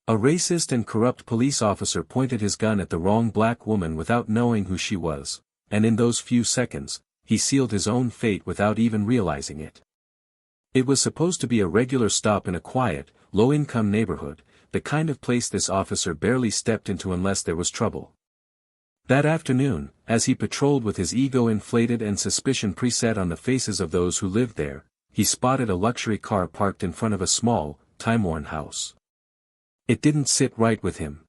A racist and corrupt police officer pointed his gun at the wrong black woman without knowing who she was, and in those few seconds, he sealed his own fate without even realizing it. It was supposed to be a regular stop in a quiet, low-income neighborhood, the kind of place this officer barely stepped into unless there was trouble. That afternoon, as he patrolled with his ego inflated and suspicion preset on the faces of those who lived there, he spotted a luxury car parked in front of a small, time-worn house. It didn't sit right with him.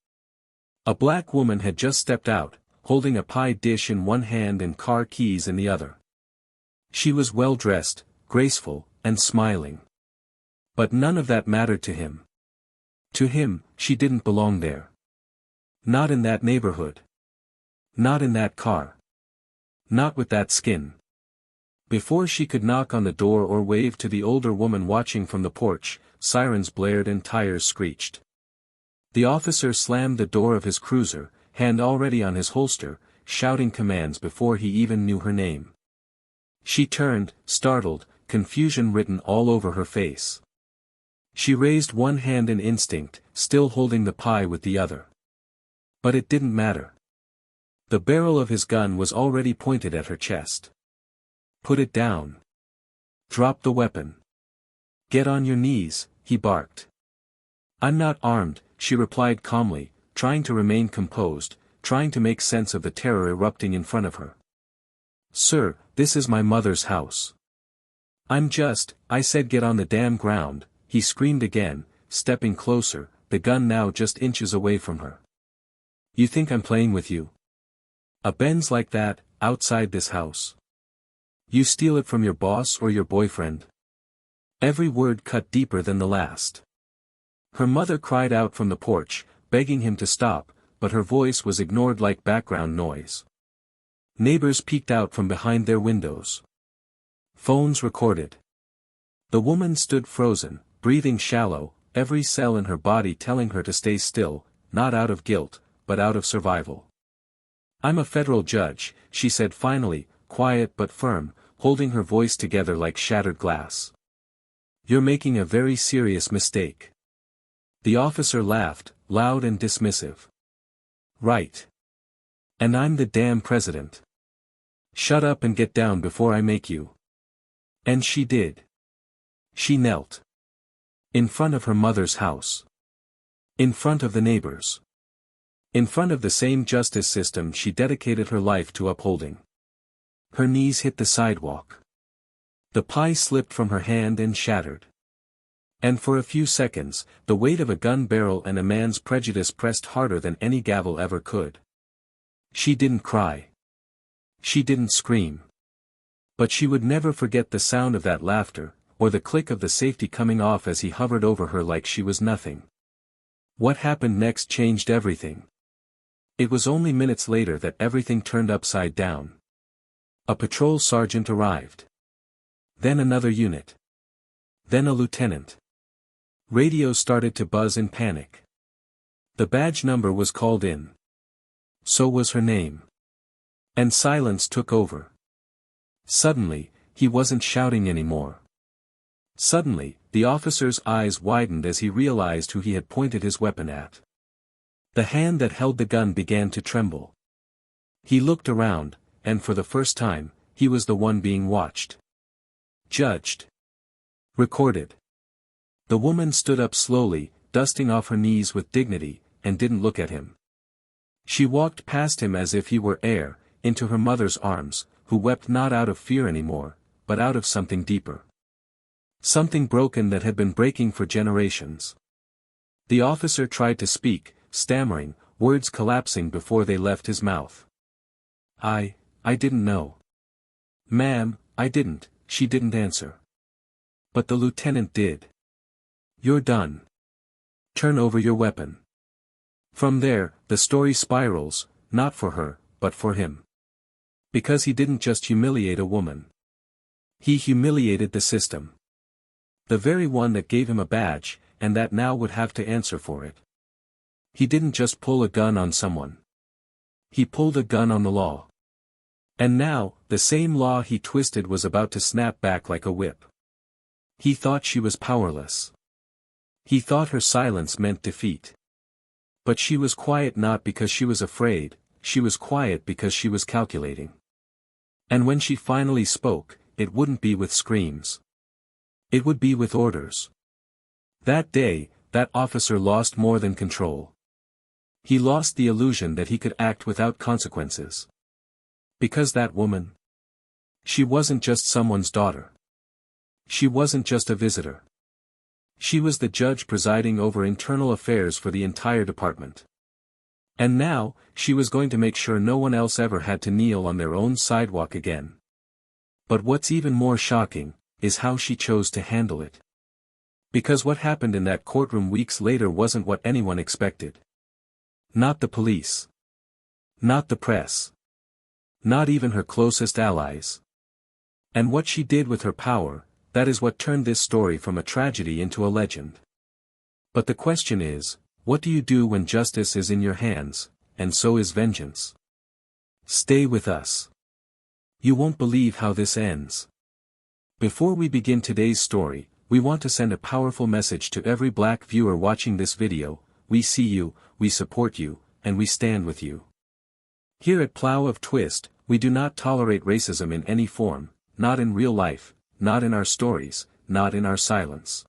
A black woman had just stepped out, holding a pie dish in one hand and car keys in the other. She was well-dressed, graceful, and smiling. But none of that mattered to him. To him, she didn't belong there. Not in that neighborhood. Not in that car. Not with that skin. Before she could knock on the door or wave to the older woman watching from the porch, sirens blared and tires screeched. The officer slammed the door of his cruiser, hand already on his holster, shouting commands before he even knew her name. She turned, startled, confusion written all over her face. She raised one hand in instinct, still holding the pie with the other. But it didn't matter. The barrel of his gun was already pointed at her chest. Put it down. Drop the weapon. Get on your knees, he barked. I'm not armed, she replied calmly, trying to remain composed, trying to make sense of the terror erupting in front of her. Sir, this is my mother's house. I said get on the damn ground, he screamed again, stepping closer, the gun now just inches away from her. You think I'm playing with you? A Benz like that, outside this house? You steal it from your boss or your boyfriend? Every word cut deeper than the last. Her mother cried out from the porch, begging him to stop, but her voice was ignored like background noise. Neighbors peeked out from behind their windows. Phones recorded. The woman stood frozen, breathing shallow, every cell in her body telling her to stay still, not out of guilt, but out of survival. I'm a federal judge, she said finally, quiet but firm, holding her voice together like shattered glass. You're making a very serious mistake. The officer laughed, loud and dismissive. Right. And I'm the damn president. Shut up and get down before I make you. And she did. She knelt. In front of her mother's house. In front of the neighbors. In front of the same justice system she dedicated her life to upholding. Her knees hit the sidewalk. The pie slipped from her hand and shattered. And for a few seconds, the weight of a gun barrel and a man's prejudice pressed harder than any gavel ever could. She didn't cry. She didn't scream. But she would never forget the sound of that laughter, or the click of the safety coming off as he hovered over her like she was nothing. What happened next changed everything. It was only minutes later that everything turned upside down. A patrol sergeant arrived. Then another unit. Then a lieutenant. Radio started to buzz in panic. The badge number was called in. So was her name. And silence took over. Suddenly, he wasn't shouting anymore. Suddenly, the officer's eyes widened as he realized who he had pointed his weapon at. The hand that held the gun began to tremble. He looked around, and for the first time, he was the one being watched. Judged. Recorded. The woman stood up slowly, dusting off her knees with dignity, and didn't look at him. She walked past him as if he were air, into her mother's arms, who wept not out of fear anymore, but out of something deeper. Something broken that had been breaking for generations. The officer tried to speak, stammering, words collapsing before they left his mouth. I didn't know. Ma'am, I didn't, she didn't answer. But the lieutenant did. You're done. Turn over your weapon. From there, the story spirals, not for her, but for him. Because he didn't just humiliate a woman. He humiliated the system. The very one that gave him a badge, and that now would have to answer for it. He didn't just pull a gun on someone. He pulled a gun on the law. And now, the same law he twisted was about to snap back like a whip. He thought she was powerless. He thought her silence meant defeat. But she was quiet not because she was afraid, she was quiet because she was calculating. And when she finally spoke, it wouldn't be with screams. It would be with orders. That day, that officer lost more than control. He lost the illusion that he could act without consequences. Because that woman. She wasn't just someone's daughter. She wasn't just a visitor. She was the judge presiding over internal affairs for the entire department. And now, she was going to make sure no one else ever had to kneel on their own sidewalk again. But what's even more shocking, is how she chose to handle it. Because what happened in that courtroom weeks later wasn't what anyone expected. Not the police. Not the press. Not even her closest allies. And what she did with her power, that is what turned this story from a tragedy into a legend. But the question is, what do you do when justice is in your hands, and so is vengeance? Stay with us. You won't believe how this ends. Before we begin today's story, we want to send a powerful message to every black viewer watching this video: we see you, we support you, and we stand with you. Here at Plow of Twist, we do not tolerate racism in any form, not in real life, not in our stories, not in our silence.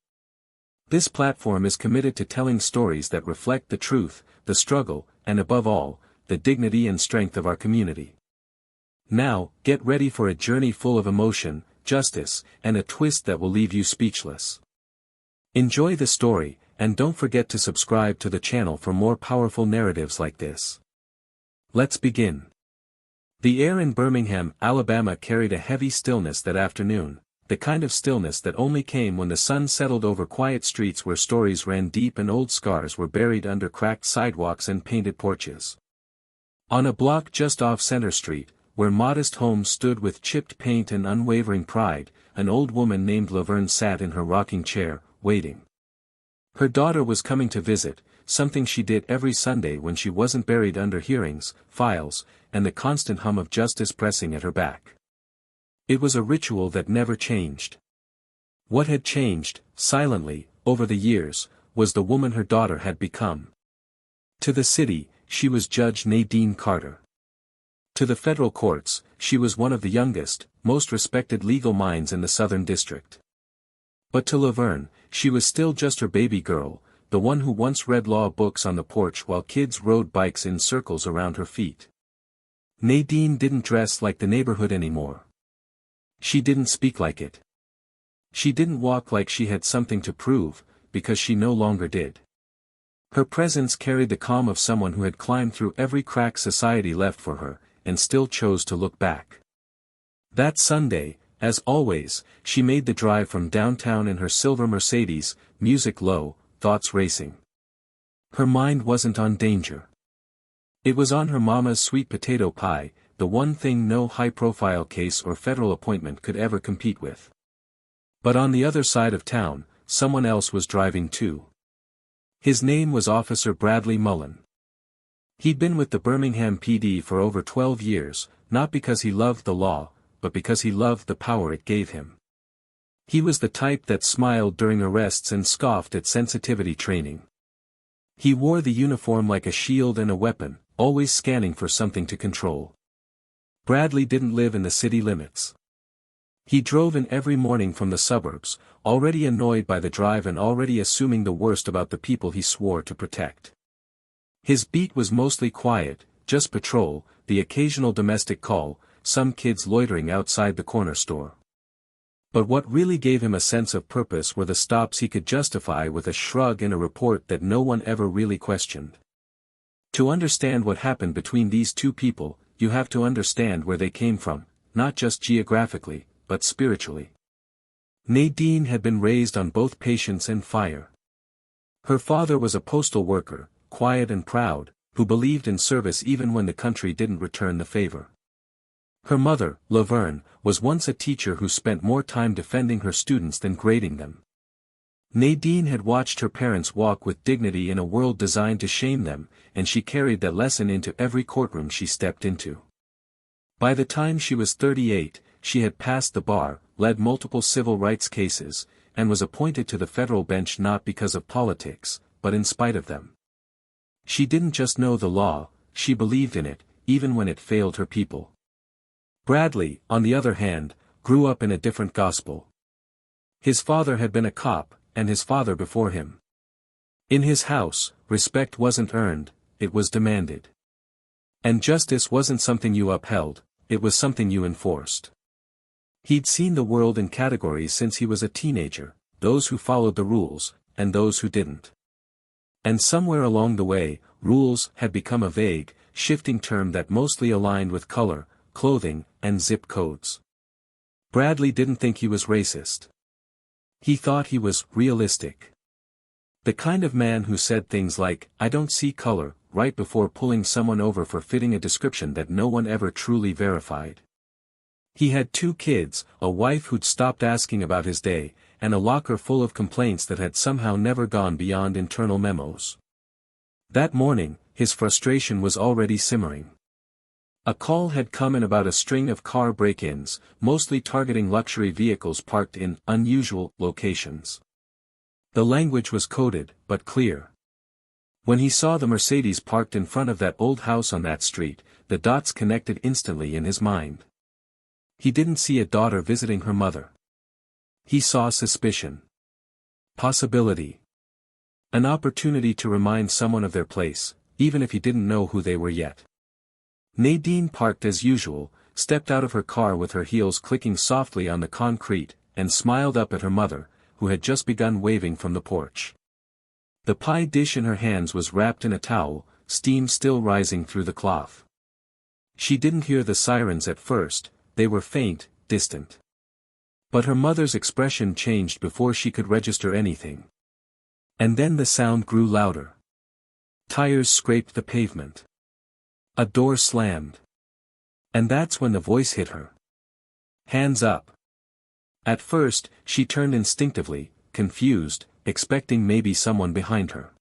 This platform is committed to telling stories that reflect the truth, the struggle, and above all, the dignity and strength of our community. Now, get ready for a journey full of emotion, justice, and a twist that will leave you speechless. Enjoy the story, and don't forget to subscribe to the channel for more powerful narratives like this. Let's begin. The air in Birmingham, Alabama carried a heavy stillness that afternoon, the kind of stillness that only came when the sun settled over quiet streets where stories ran deep and old scars were buried under cracked sidewalks and painted porches. On a block just off Center Street, where modest homes stood with chipped paint and unwavering pride, an old woman named Laverne sat in her rocking chair, waiting. Her daughter was coming to visit, something she did every Sunday when she wasn't buried under hearings, files, and the constant hum of justice pressing at her back. It was a ritual that never changed. What had changed, silently, over the years, was the woman her daughter had become. To the city, she was Judge Nadine Carter. To the federal courts, she was one of the youngest, most respected legal minds in the Southern District. But to Laverne, she was still just her baby girl, the one who once read law books on the porch while kids rode bikes in circles around her feet. Nadine didn't dress like the neighborhood anymore. She didn't speak like it. She didn't walk like she had something to prove, because she no longer did. Her presence carried the calm of someone who had climbed through every crack society left for her, and still chose to look back. That Sunday, as always, she made the drive from downtown in her silver Mercedes, music low, thoughts racing. Her mind wasn't on danger. It was on her mama's sweet potato pie, the one thing no high-profile case or federal appointment could ever compete with. But on the other side of town, someone else was driving too. His name was Officer Bradley Mullen. He'd been with the Birmingham PD for over 12 years, not because he loved the law, but because he loved the power it gave him. He was the type that smiled during arrests and scoffed at sensitivity training. He wore the uniform like a shield and a weapon, always scanning for something to control. Bradley didn't live in the city limits. He drove in every morning from the suburbs, already annoyed by the drive and already assuming the worst about the people he swore to protect. His beat was mostly quiet, just patrol, the occasional domestic call, some kids loitering outside the corner store. But what really gave him a sense of purpose were the stops he could justify with a shrug and a report that no one ever really questioned. To understand what happened between these two people, you have to understand where they came from, not just geographically, but spiritually. Nadine had been raised on both patience and fire. Her father was a postal worker, quiet and proud, who believed in service even when the country didn't return the favor. Her mother, Laverne, was once a teacher who spent more time defending her students than grading them. Nadine had watched her parents walk with dignity in a world designed to shame them, and she carried that lesson into every courtroom she stepped into. By the time she was 38, she had passed the bar, led multiple civil rights cases, and was appointed to the federal bench not because of politics, but in spite of them. She didn't just know the law, she believed in it, even when it failed her people. Bradley, on the other hand, grew up in a different gospel. His father had been a cop, and his father before him. In his house, respect wasn't earned, it was demanded. And justice wasn't something you upheld, it was something you enforced. He'd seen the world in categories since he was a teenager, those who followed the rules, and those who didn't. And somewhere along the way, rules had become a vague, shifting term that mostly aligned with color, clothing, and zip codes. Bradley didn't think he was racist. He thought he was realistic. The kind of man who said things like, "I don't see color," right before pulling someone over for fitting a description that no one ever truly verified. He had 2 kids, a wife who'd stopped asking about his day, and a locker full of complaints that had somehow never gone beyond internal memos. That morning, his frustration was already simmering. A call had come in about a string of car break-ins, mostly targeting luxury vehicles parked in unusual locations. The language was coded, but clear. When he saw the Mercedes parked in front of that old house on that street, the dots connected instantly in his mind. He didn't see a daughter visiting her mother. He saw suspicion. Possibility. An opportunity to remind someone of their place, even if he didn't know who they were yet. Nadine parked as usual, stepped out of her car with her heels clicking softly on the concrete, and smiled up at her mother, who had just begun waving from the porch. The pie dish in her hands was wrapped in a towel, steam still rising through the cloth. She didn't hear the sirens at first, they were faint, distant. But her mother's expression changed before she could register anything. And then the sound grew louder. Tires scraped the pavement. A door slammed. And that's when the voice hit her. Hands up. At first, she turned instinctively, confused, expecting maybe someone behind her.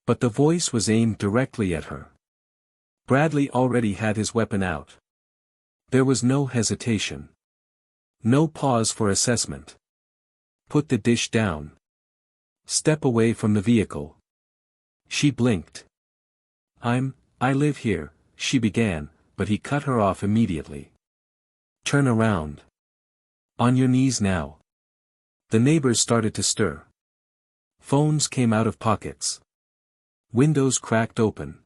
But the voice was aimed directly at her. Bradley already had his weapon out. There was no hesitation. No pause for assessment. Put the dish down. Step away from the vehicle. She blinked. I live here, she began, but he cut her off immediately. Turn around. On your knees now. The neighbors started to stir. Phones came out of pockets. Windows cracked open.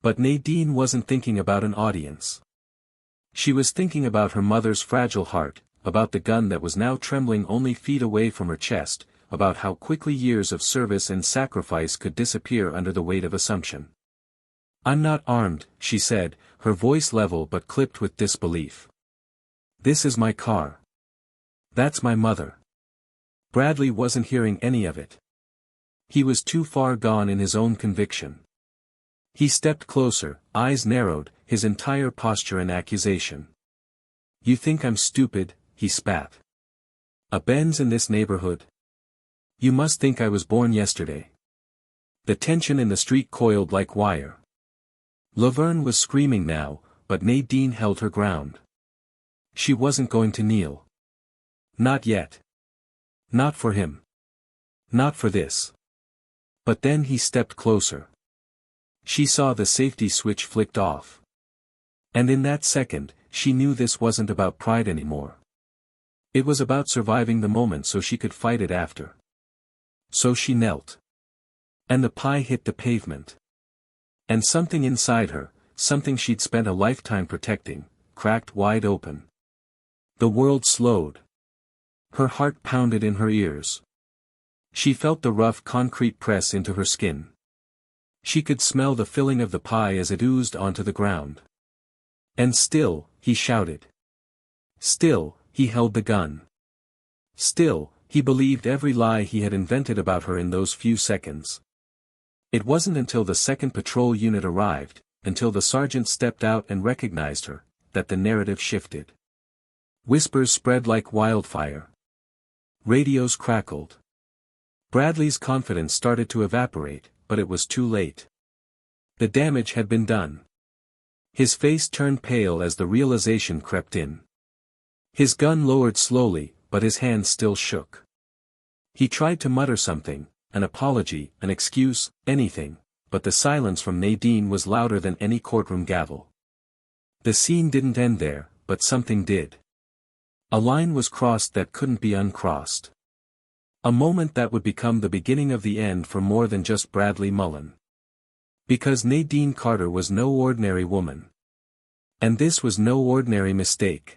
But Nadine wasn't thinking about an audience. She was thinking about her mother's fragile heart, about the gun that was now trembling only feet away from her chest, about how quickly years of service and sacrifice could disappear under the weight of assumption. "I'm not armed," she said, her voice level but clipped with disbelief. "This is my car. That's my mother." Bradley wasn't hearing any of it. He was too far gone in his own conviction. He stepped closer, eyes narrowed, his entire posture an accusation. "You think I'm stupid?" he spat. "A Benz in this neighborhood? You must think I was born yesterday." The tension in the street coiled like wire. Laverne was screaming now, but Nadine held her ground. She wasn't going to kneel. Not yet. Not for him. Not for this. But then he stepped closer. She saw the safety switch flicked off. And in that second, she knew this wasn't about pride anymore. It was about surviving the moment so she could fight it after. So she knelt. And the pie hit the pavement. And something inside her, something she'd spent a lifetime protecting, cracked wide open. The world slowed. Her heart pounded in her ears. She felt the rough concrete press into her skin. She could smell the filling of the pie as it oozed onto the ground. And still, he shouted. Still, he held the gun. Still, he believed every lie he had invented about her in those few seconds. It wasn't until the second patrol unit arrived, until the sergeant stepped out and recognized her, that the narrative shifted. Whispers spread like wildfire. Radios crackled. Bradley's confidence started to evaporate, but it was too late. The damage had been done. His face turned pale as the realization crept in. His gun lowered slowly, but his hands still shook. He tried to mutter something, an apology, an excuse, anything, but the silence from Nadine was louder than any courtroom gavel. The scene didn't end there, but something did. A line was crossed that couldn't be uncrossed. A moment that would become the beginning of the end for more than just Bradley Mullen. Because Nadine Carter was no ordinary woman. And this was no ordinary mistake.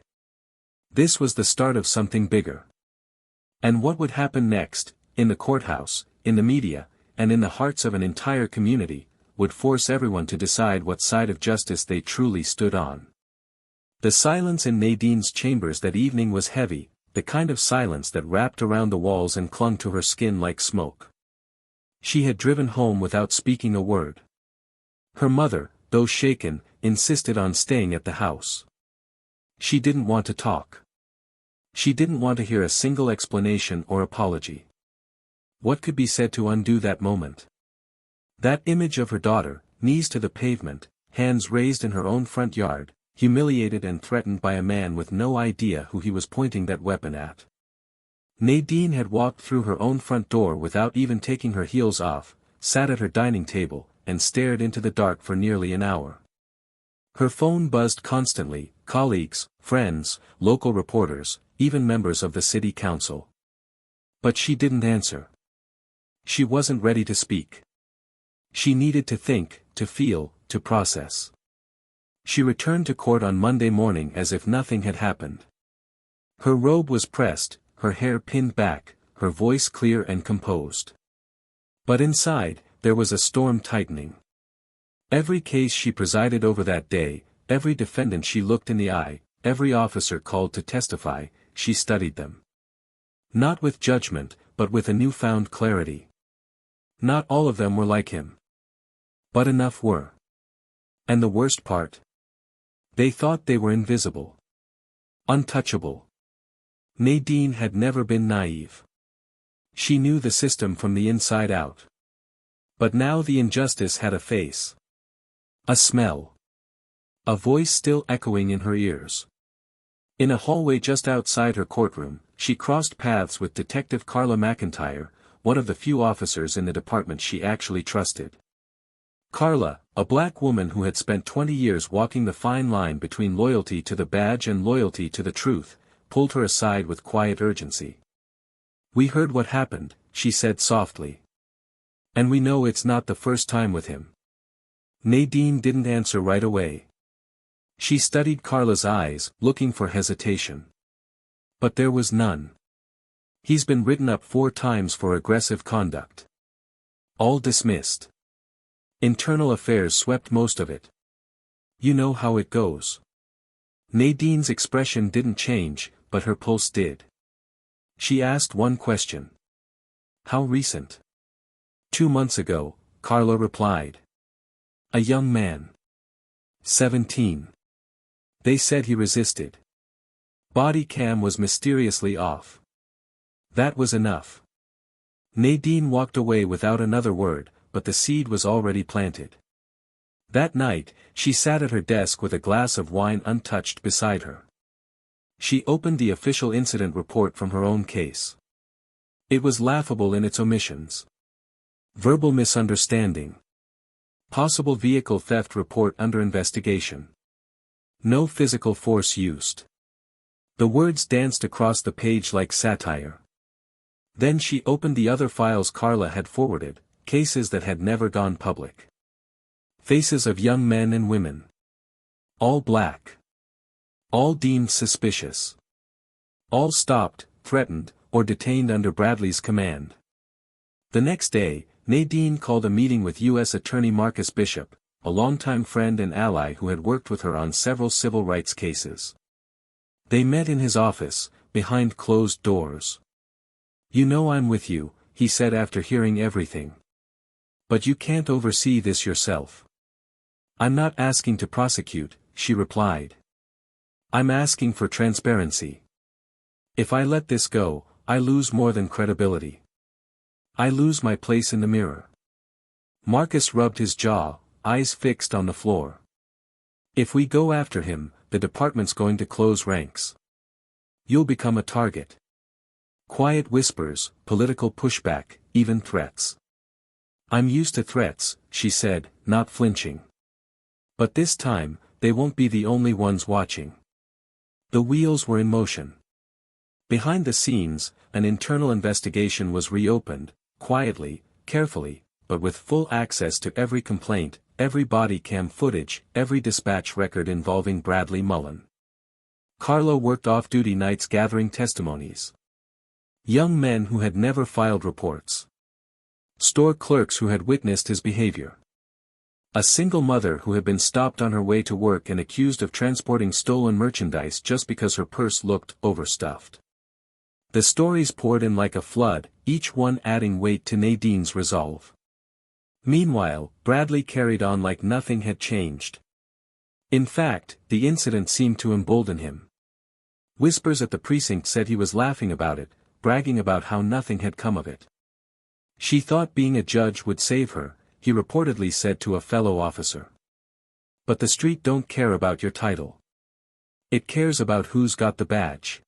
This was the start of something bigger. And what would happen next, in the courthouse, in the media, and in the hearts of an entire community, would force everyone to decide what side of justice they truly stood on. The silence in Nadine's chambers that evening was heavy, the kind of silence that wrapped around the walls and clung to her skin like smoke. She had driven home without speaking a word. Her mother, though shaken, insisted on staying at the house. She didn't want to talk. She didn't want to hear a single explanation or apology. What could be said to undo that moment? That image of her daughter, knees to the pavement, hands raised in her own front yard, humiliated and threatened by a man with no idea who he was pointing that weapon at. Nadine had walked through her own front door without even taking her heels off, sat at her dining table, and stared into the dark for nearly an hour. Her phone buzzed constantly, colleagues, friends, local reporters, even members of the city council. But she didn't answer. She wasn't ready to speak. She needed to think, to feel, to process. She returned to court on Monday morning as if nothing had happened. Her robe was pressed, her hair pinned back, her voice clear and composed. But inside, there was a storm tightening. Every case she presided over that day, every defendant she looked in the eye, every officer called to testify, she studied them. Not with judgment, but with a newfound clarity. Not all of them were like him. But enough were. And the worst part? They thought they were invisible. Untouchable. Nadine had never been naive. She knew the system from the inside out. But now the injustice had a face. A smell. A voice still echoing in her ears. In a hallway just outside her courtroom, she crossed paths with Detective Carla McIntyre, one of the few officers in the department she actually trusted. Carla, a black woman who had spent 20 years walking the fine line between loyalty to the badge and loyalty to the truth, pulled her aside with quiet urgency. "We heard what happened," she said softly. "And we know it's not the first time with him." Nadine didn't answer right away. She studied Carla's eyes, looking for hesitation. But there was none. "He's been written up 4 times for aggressive conduct. All dismissed. Internal affairs swept most of it. You know how it goes." Nadine's expression didn't change, but her pulse did. She asked one question. "How recent?" 2 months ago, Carla replied. "A young man. 17. They said he resisted. Body cam was mysteriously off." That was enough. Nadine walked away without another word, but the seed was already planted. That night, she sat at her desk with a glass of wine untouched beside her. She opened the official incident report from her own case. It was laughable in its omissions. Verbal misunderstanding. Possible vehicle theft report under investigation. No physical force used. The words danced across the page like satire. Then she opened the other files Carla had forwarded, cases that had never gone public. Faces of young men and women. All black. All deemed suspicious. All stopped, threatened, or detained under Bradley's command. The next day, Nadine called a meeting with U.S. Attorney Marcus Bishop, a longtime friend and ally who had worked with her on several civil rights cases. They met in his office, behind closed doors. "You know I'm with you," he said after hearing everything. "But you can't oversee this yourself." "I'm not asking to prosecute," she replied. "I'm asking for transparency. If I let this go, I lose more than credibility. I lose my place in the mirror." Marcus rubbed his jaw, eyes fixed on the floor. "If we go after him, the department's going to close ranks. You'll become a target. Quiet whispers, political pushback, even threats. "I'm used to threats," she said, not flinching. "But this time, they won't be the only ones watching." The wheels were in motion. Behind the scenes, an internal investigation was reopened, quietly, carefully, but with full access to every complaint, every body cam footage, every dispatch record involving Bradley Mullen. Carlo worked off-duty nights gathering testimonies. Young men who had never filed reports. Store clerks who had witnessed his behavior. A single mother who had been stopped on her way to work and accused of transporting stolen merchandise just because her purse looked overstuffed. The stories poured in like a flood, each one adding weight to Nadine's resolve. Meanwhile, Bradley carried on like nothing had changed. In fact, the incident seemed to embolden him. Whispers at the precinct said he was laughing about it, bragging about how nothing had come of it. "She thought being a judge would save her," he reportedly said to a fellow officer. "But the street don't care about your title. It cares about who's got the badge."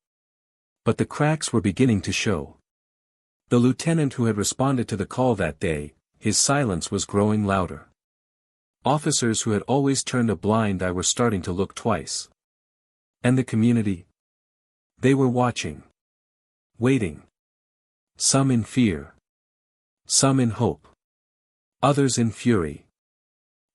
But the cracks were beginning to show. The lieutenant who had responded to the call that day, his silence was growing louder. Officers who had always turned a blind eye were starting to look twice. And the community? They were watching. Waiting. Some in fear. Some in hope. Others in fury.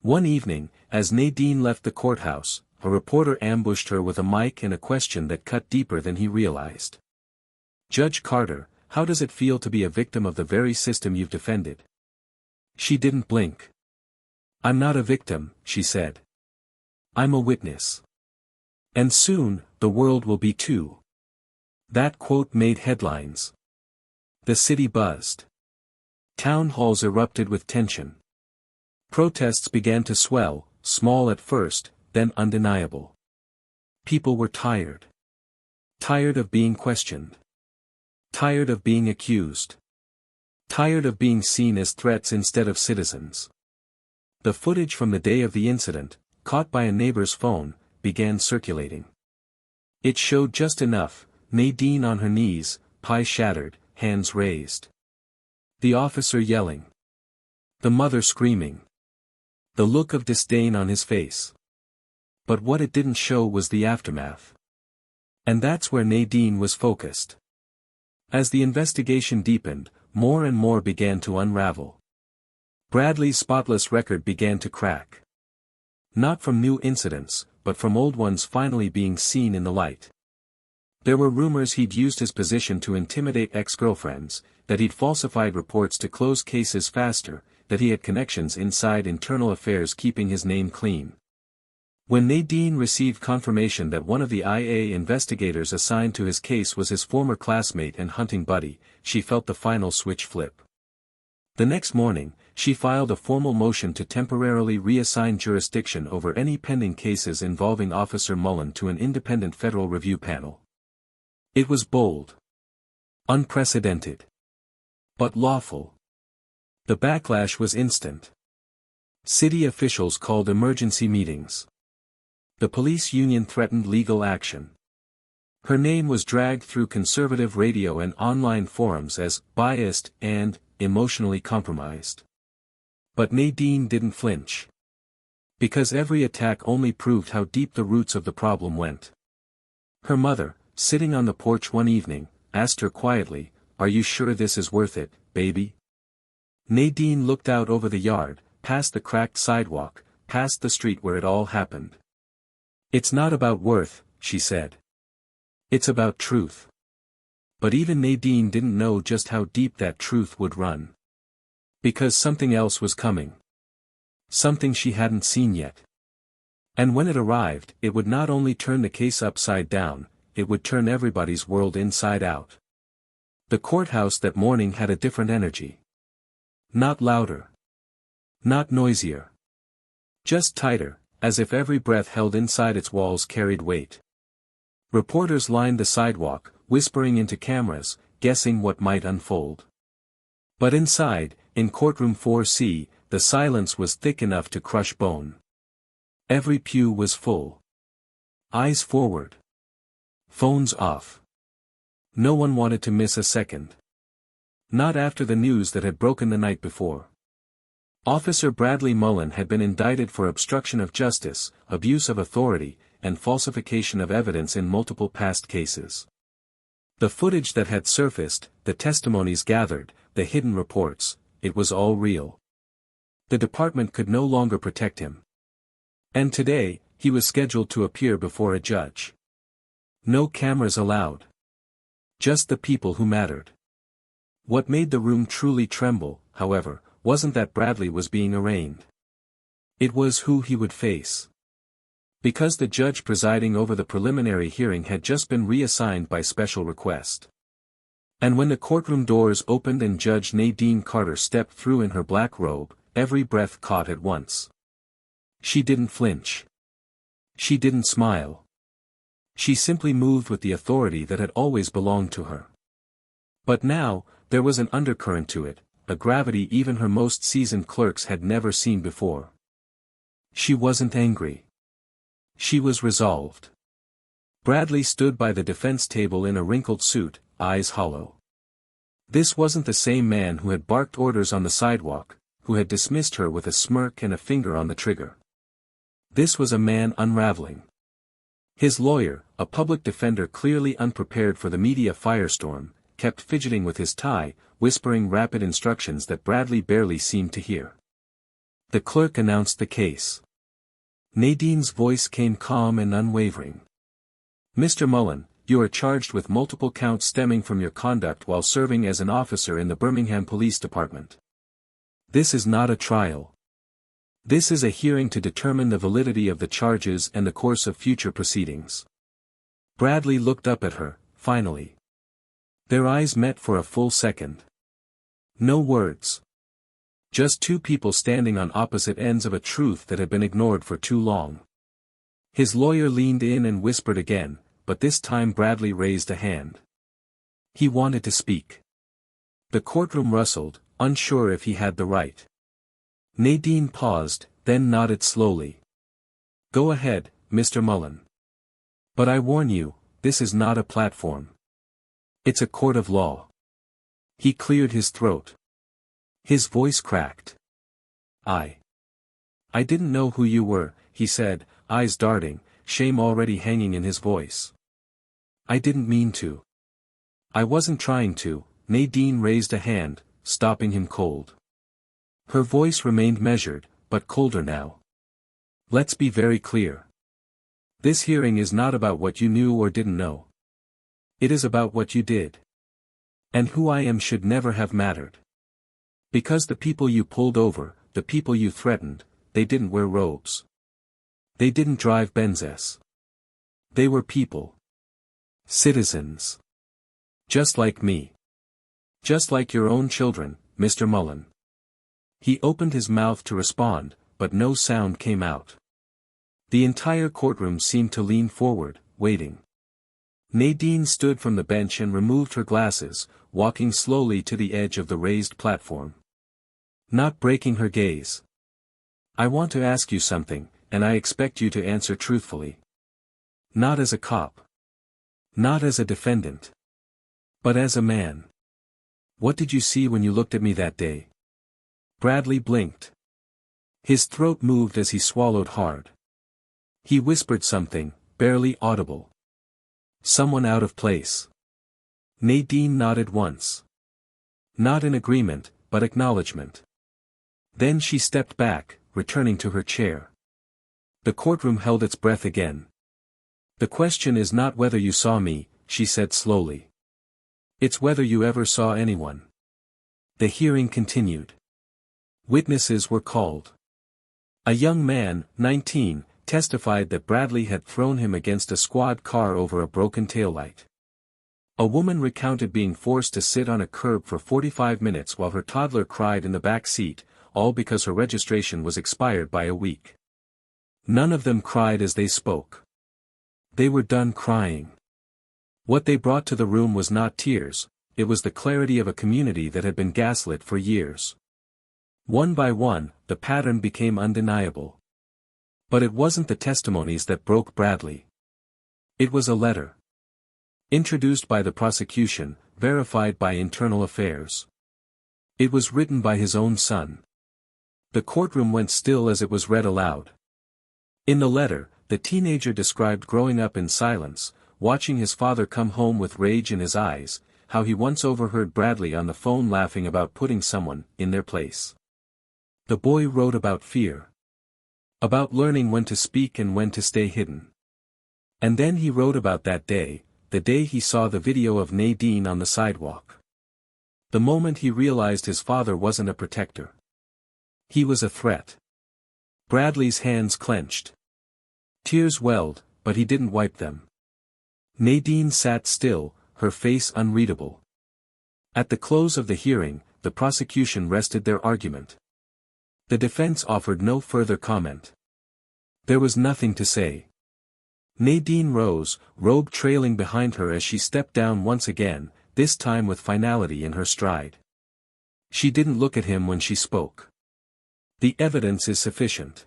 One evening, as Nadine left the courthouse, a reporter ambushed her with a mic and a question that cut deeper than he realized. "Judge Carter, how does it feel to be a victim of the very system you've defended?" She didn't blink. "I'm not a victim," she said. "I'm a witness. And soon, the world will be too." That quote made headlines. The city buzzed. Town halls erupted with tension. Protests began to swell, small at first, then undeniable. People were tired. Tired of being questioned. Tired of being accused. Tired of being seen as threats instead of citizens. The footage from the day of the incident, caught by a neighbor's phone, began circulating. It showed just enough: Nadine on her knees, pie shattered, hands raised. The officer yelling. The mother screaming. The look of disdain on his face. But what it didn't show was the aftermath. And that's where Nadine was focused. As the investigation deepened, more and more began to unravel. Bradley's spotless record began to crack. Not from new incidents, but from old ones finally being seen in the light. There were rumors he'd used his position to intimidate ex-girlfriends, that he'd falsified reports to close cases faster, that he had connections inside internal affairs keeping his name clean. When Nadine received confirmation that one of the IA investigators assigned to his case was his former classmate and hunting buddy, she felt the final switch flip. The next morning, she filed a formal motion to temporarily reassign jurisdiction over any pending cases involving Officer Mullen to an independent federal review panel. It was bold. Unprecedented. But lawful. The backlash was instant. City officials called emergency meetings. The police union threatened legal action. Her name was dragged through conservative radio and online forums as biased and emotionally compromised. But Nadine didn't flinch. Because every attack only proved how deep the roots of the problem went. Her mother, sitting on the porch one evening, asked her quietly, "Are you sure this is worth it, baby?" Nadine looked out over the yard, past the cracked sidewalk, past the street where it all happened. "It's not about worth," she said. "It's about truth." But even Nadine didn't know just how deep that truth would run. Because something else was coming. Something she hadn't seen yet. And when it arrived, it would not only turn the case upside down, it would turn everybody's world inside out. The courthouse that morning had a different energy. Not louder. Not noisier. Just tighter, as if every breath held inside its walls carried weight. Reporters lined the sidewalk, whispering into cameras, guessing what might unfold. But inside, in courtroom 4C, the silence was thick enough to crush bone. Every pew was full. Eyes forward. Phones off. No one wanted to miss a second. Not after the news that had broken the night before. Officer Bradley Mullen had been indicted for obstruction of justice, abuse of authority, and falsification of evidence in multiple past cases. The footage that had surfaced, the testimonies gathered, the hidden reports, it was all real. The department could no longer protect him. And today, he was scheduled to appear before a judge. No cameras allowed. Just the people who mattered. What made the room truly tremble, however, wasn't that Bradley was being arraigned. It was who he would face. Because the judge presiding over the preliminary hearing had just been reassigned by special request. And when the courtroom doors opened and Judge Nadine Carter stepped through in her black robe, every breath caught at once. She didn't flinch. She didn't smile. She simply moved with the authority that had always belonged to her. But now, there was an undercurrent to it, a gravity even her most seasoned clerks had never seen before. She wasn't angry. She was resolved. Bradley stood by the defense table in a wrinkled suit, eyes hollow. This wasn't the same man who had barked orders on the sidewalk, who had dismissed her with a smirk and a finger on the trigger. This was a man unraveling. His lawyer, a public defender clearly unprepared for the media firestorm, kept fidgeting with his tie, whispering rapid instructions that Bradley barely seemed to hear. The clerk announced the case. Nadine's voice came calm and unwavering. Mr. Mullen, you are charged with multiple counts stemming from your conduct while serving as an officer in the Birmingham Police Department. This is not a trial. This is a hearing to determine the validity of the charges and the course of future proceedings. Bradley looked up at her, finally. Their eyes met for a full second. No words. Just two people standing on opposite ends of a truth that had been ignored for too long. His lawyer leaned in and whispered again, but this time Bradley raised a hand. He wanted to speak. The courtroom rustled, unsure if he had the right. Nadine paused, then nodded slowly. Go ahead, Mr. Mullen. But I warn you, this is not a platform. It's a court of law. He cleared his throat. His voice cracked. I didn't know who you were, he said, eyes darting, shame already hanging in his voice. I didn't mean to. I wasn't trying to. Nadine raised a hand, stopping him cold. Her voice remained measured, but colder now. Let's be very clear. This hearing is not about what you knew or didn't know. It is about what you did. And who I am should never have mattered. Because the people you pulled over, the people you threatened, they didn't wear robes. They didn't drive Benzes. They were people. Citizens. Just like me. Just like your own children, Mr. Mullen. He opened his mouth to respond, but no sound came out. The entire courtroom seemed to lean forward, waiting. Nadine stood from the bench and removed her glasses, walking slowly to the edge of the raised platform. Not breaking her gaze. I want to ask you something, and I expect you to answer truthfully. Not as a cop. Not as a defendant. But as a man. What did you see when you looked at me that day? Bradley blinked. His throat moved as he swallowed hard. He whispered something, barely audible. Someone out of place. Nadine nodded once. Not in agreement, but acknowledgement. Then she stepped back, returning to her chair. The courtroom held its breath again. The question is not whether you saw me, she said slowly. It's whether you ever saw anyone. The hearing continued. Witnesses were called. A young man, 19, testified that Bradley had thrown him against a squad car over a broken taillight. A woman recounted being forced to sit on a curb for 45 minutes while her toddler cried in the back seat, all because her registration was expired by a week. None of them cried as they spoke. They were done crying. What they brought to the room was not tears, it was the clarity of a community that had been gaslit for years. One by one, the pattern became undeniable. But it wasn't the testimonies that broke Bradley. It was a letter. Introduced by the prosecution, verified by Internal Affairs. It was written by his own son. The courtroom went still as it was read aloud. In the letter, the teenager described growing up in silence, watching his father come home with rage in his eyes, how he once overheard Bradley on the phone laughing about putting someone in their place. The boy wrote about fear. About learning when to speak and when to stay hidden. And then he wrote about that day, the day he saw the video of Nadine on the sidewalk. The moment he realized his father wasn't a protector. He was a threat. Bradley's hands clenched. Tears welled, but he didn't wipe them. Nadine sat still, her face unreadable. At the close of the hearing, the prosecution rested their argument. The defense offered no further comment. There was nothing to say. Nadine rose, robe trailing behind her as she stepped down once again, this time with finality in her stride. She didn't look at him when she spoke. The evidence is sufficient.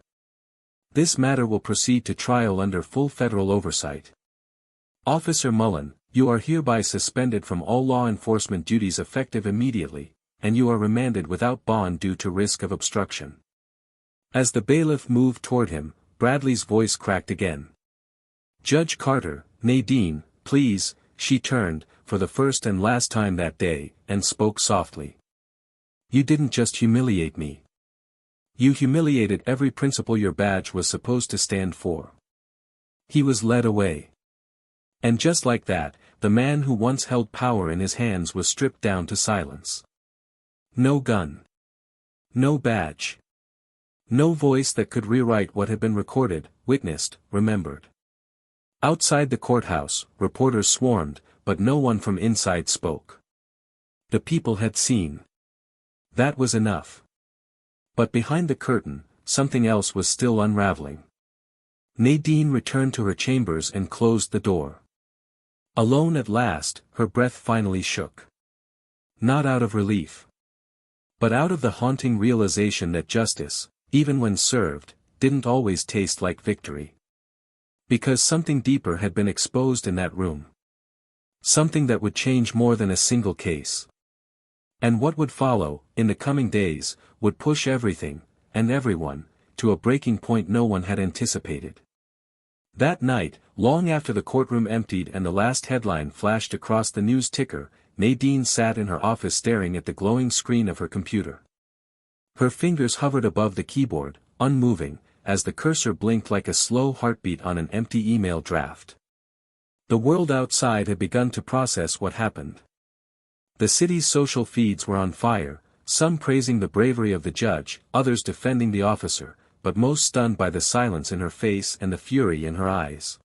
This matter will proceed to trial under full federal oversight. Officer Mullen, you are hereby suspended from all law enforcement duties effective immediately, and you are remanded without bond due to risk of obstruction. As the bailiff moved toward him, Bradley's voice cracked again. Judge Carter, Nadine, please, she turned, for the first and last time that day, and spoke softly. You didn't just humiliate me. You humiliated every principle your badge was supposed to stand for. He was led away. And just like that, the man who once held power in his hands was stripped down to silence. No gun. No badge. No voice that could rewrite what had been recorded, witnessed, remembered. Outside the courthouse, reporters swarmed, but no one from inside spoke. The people had seen. That was enough. But behind the curtain, something else was still unraveling. Nadine returned to her chambers and closed the door. Alone at last, her breath finally shook. Not out of relief, but out of the haunting realization that justice, even when served, didn't always taste like victory. Because something deeper had been exposed in that room. Something that would change more than a single case. And what would follow, in the coming days, would push everything, and everyone, to a breaking point no one had anticipated. That night, long after the courtroom emptied and the last headline flashed across the news ticker, Nadine sat in her office staring at the glowing screen of her computer. Her fingers hovered above the keyboard, unmoving, as the cursor blinked like a slow heartbeat on an empty email draft. The world outside had begun to process what happened. The city's social feeds were on fire, some praising the bravery of the judge, others defending the officer, but most stunned by the silence in her face and the fury in her eyes.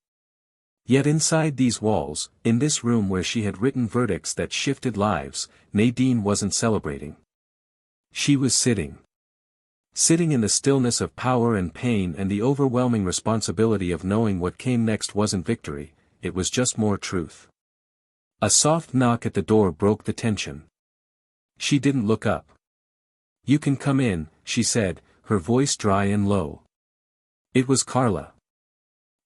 Yet inside these walls, in this room where she had written verdicts that shifted lives, Nadine wasn't celebrating. She was sitting. Sitting in the stillness of power and pain and the overwhelming responsibility of knowing what came next wasn't victory, it was just more truth. A soft knock at the door broke the tension. She didn't look up. You can come in, she said, her voice dry and low. It was Carla.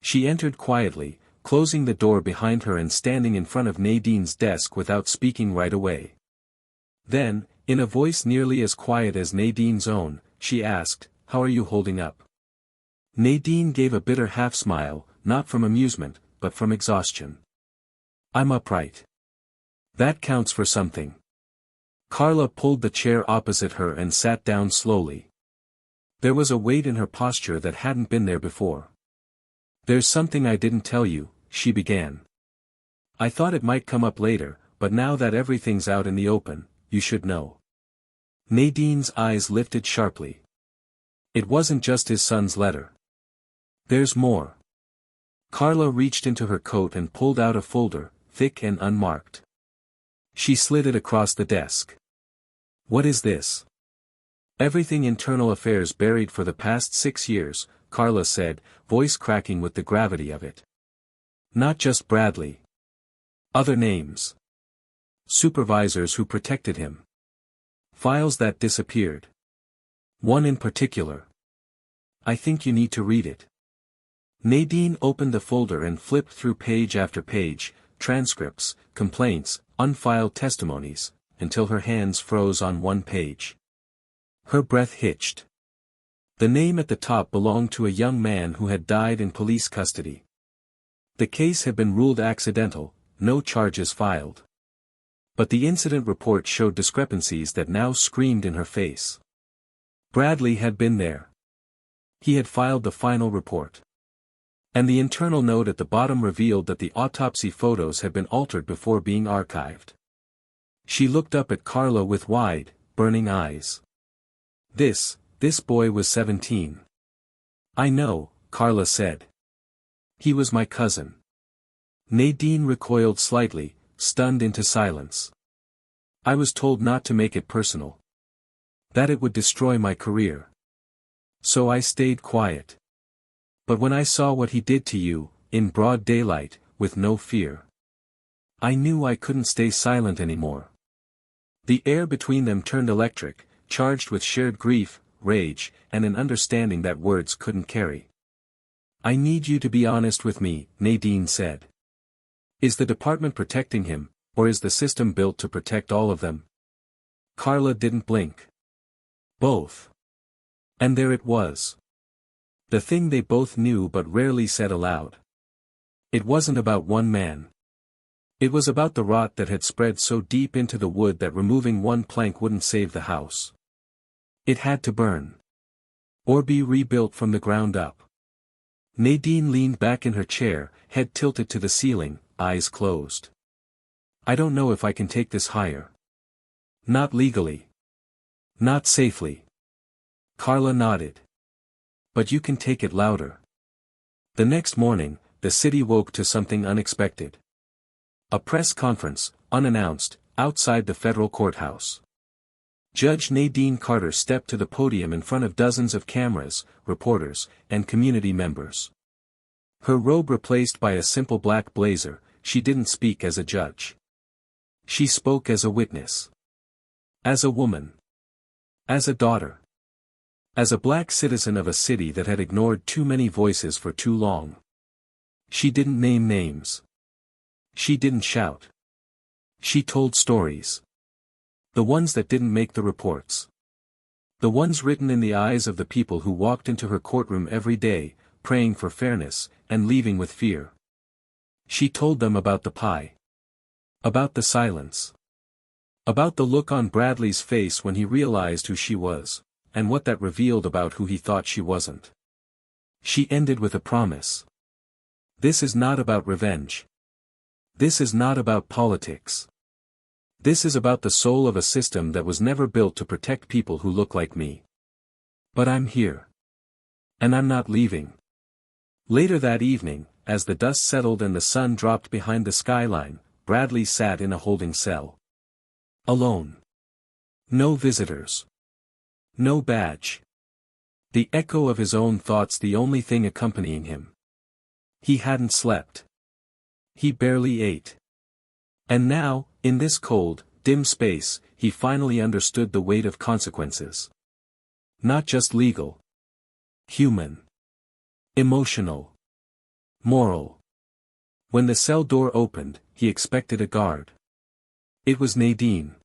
She entered quietly, closing the door behind her and standing in front of Nadine's desk without speaking right away. Then, in a voice nearly as quiet as Nadine's own, she asked, "How are you holding up?" Nadine gave a bitter half-smile, not from amusement, but from exhaustion. "I'm upright. That counts for something." Carla pulled the chair opposite her and sat down slowly. There was a weight in her posture that hadn't been there before. "There's something I didn't tell you," she began. "I thought it might come up later, but now that everything's out in the open, you should know." Nadine's eyes lifted sharply. It wasn't just his son's letter. "There's more." Carla reached into her coat and pulled out a folder, thick and unmarked. She slid it across the desk. "What is this?" "Everything internal affairs buried for the past 6 years, Carla said, voice cracking with the gravity of it. "Not just Bradley. Other names. Supervisors who protected him. Files that disappeared. One in particular. I think you need to read it." Nadine opened the folder and flipped through page after page, transcripts, complaints, unfiled testimonies, until her hands froze on one page. Her breath hitched. The name at the top belonged to a young man who had died in police custody. The case had been ruled accidental, no charges filed. But the incident report showed discrepancies that now screamed in her face. Bradley had been there. He had filed the final report. And the internal note at the bottom revealed that the autopsy photos had been altered before being archived. She looked up at Carla with wide, burning eyes. This boy was 17. I know, Carla said. He was my cousin. Nadine recoiled slightly, stunned into silence. I was told not to make it personal. That it would destroy my career. So I stayed quiet. But when I saw what he did to you, in broad daylight, with no fear, I knew I couldn't stay silent anymore. The air between them turned electric, charged with shared grief, rage, and an understanding that words couldn't carry. I need you to be honest with me, Nadine said. Is the department protecting him, or is the system built to protect all of them? Carla didn't blink. Both. And there it was. The thing they both knew but rarely said aloud. It wasn't about one man. It was about the rot that had spread so deep into the wood that removing one plank wouldn't save the house. It had to burn. Or be rebuilt from the ground up. Nadine leaned back in her chair, head tilted to the ceiling, eyes closed. I don't know if I can take this higher. Not legally. Not safely. Carla nodded. But you can take it louder. The next morning, the city woke to something unexpected. A press conference, unannounced, outside the federal courthouse. Judge Nadine Carter stepped to the podium in front of dozens of cameras, reporters, and community members. Her robe replaced by a simple black blazer, she didn't speak as a judge. She spoke as a witness. As a woman. As a daughter. As a black citizen of a city that had ignored too many voices for too long. She didn't name names. She didn't shout. She told stories. The ones that didn't make the reports. The ones written in the eyes of the people who walked into her courtroom every day, praying for fairness, and leaving with fear. She told them about the pie. About the silence. About the look on Bradley's face when he realized who she was, and what that revealed about who he thought she wasn't. She ended with a promise. This is not about revenge. This is not about politics. This is about the soul of a system that was never built to protect people who look like me. But I'm here. And I'm not leaving. Later that evening, as the dust settled and the sun dropped behind the skyline, Bradley sat in a holding cell. Alone. No visitors. No badge. The echo of his own thoughts the only thing accompanying him. He hadn't slept. He barely ate. And now, in this cold, dim space, he finally understood the weight of consequences. Not just legal. Human. Emotional. Moral. When the cell door opened, he expected a guard. It was Nadine.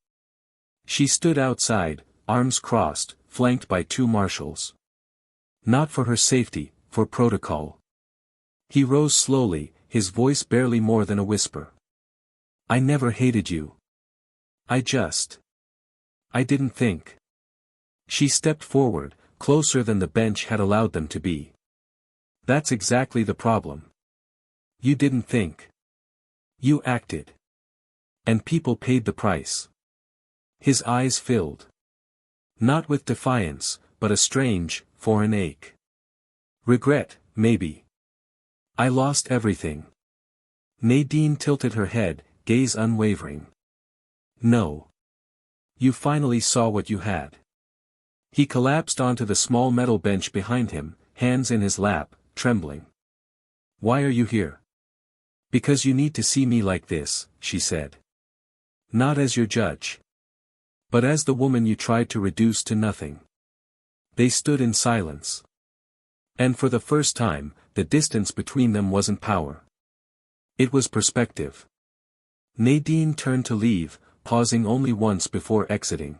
She stood outside, arms crossed, flanked by two marshals. Not for her safety, for protocol. He rose slowly, his voice barely more than a whisper. I never hated you. I didn't think. She stepped forward, closer than the bench had allowed them to be. That's exactly the problem. You didn't think. You acted. And people paid the price. His eyes filled. Not with defiance, but a strange, foreign ache. Regret, maybe. I lost everything. Nadine tilted her head, gaze unwavering. No. You finally saw what you had. He collapsed onto the small metal bench behind him, hands in his lap, trembling. Why are you here? Because you need to see me like this, she said. Not as your judge. But as the woman you tried to reduce to nothing. They stood in silence. And for the first time, the distance between them wasn't power. It was perspective. Nadine turned to leave, pausing only once before exiting.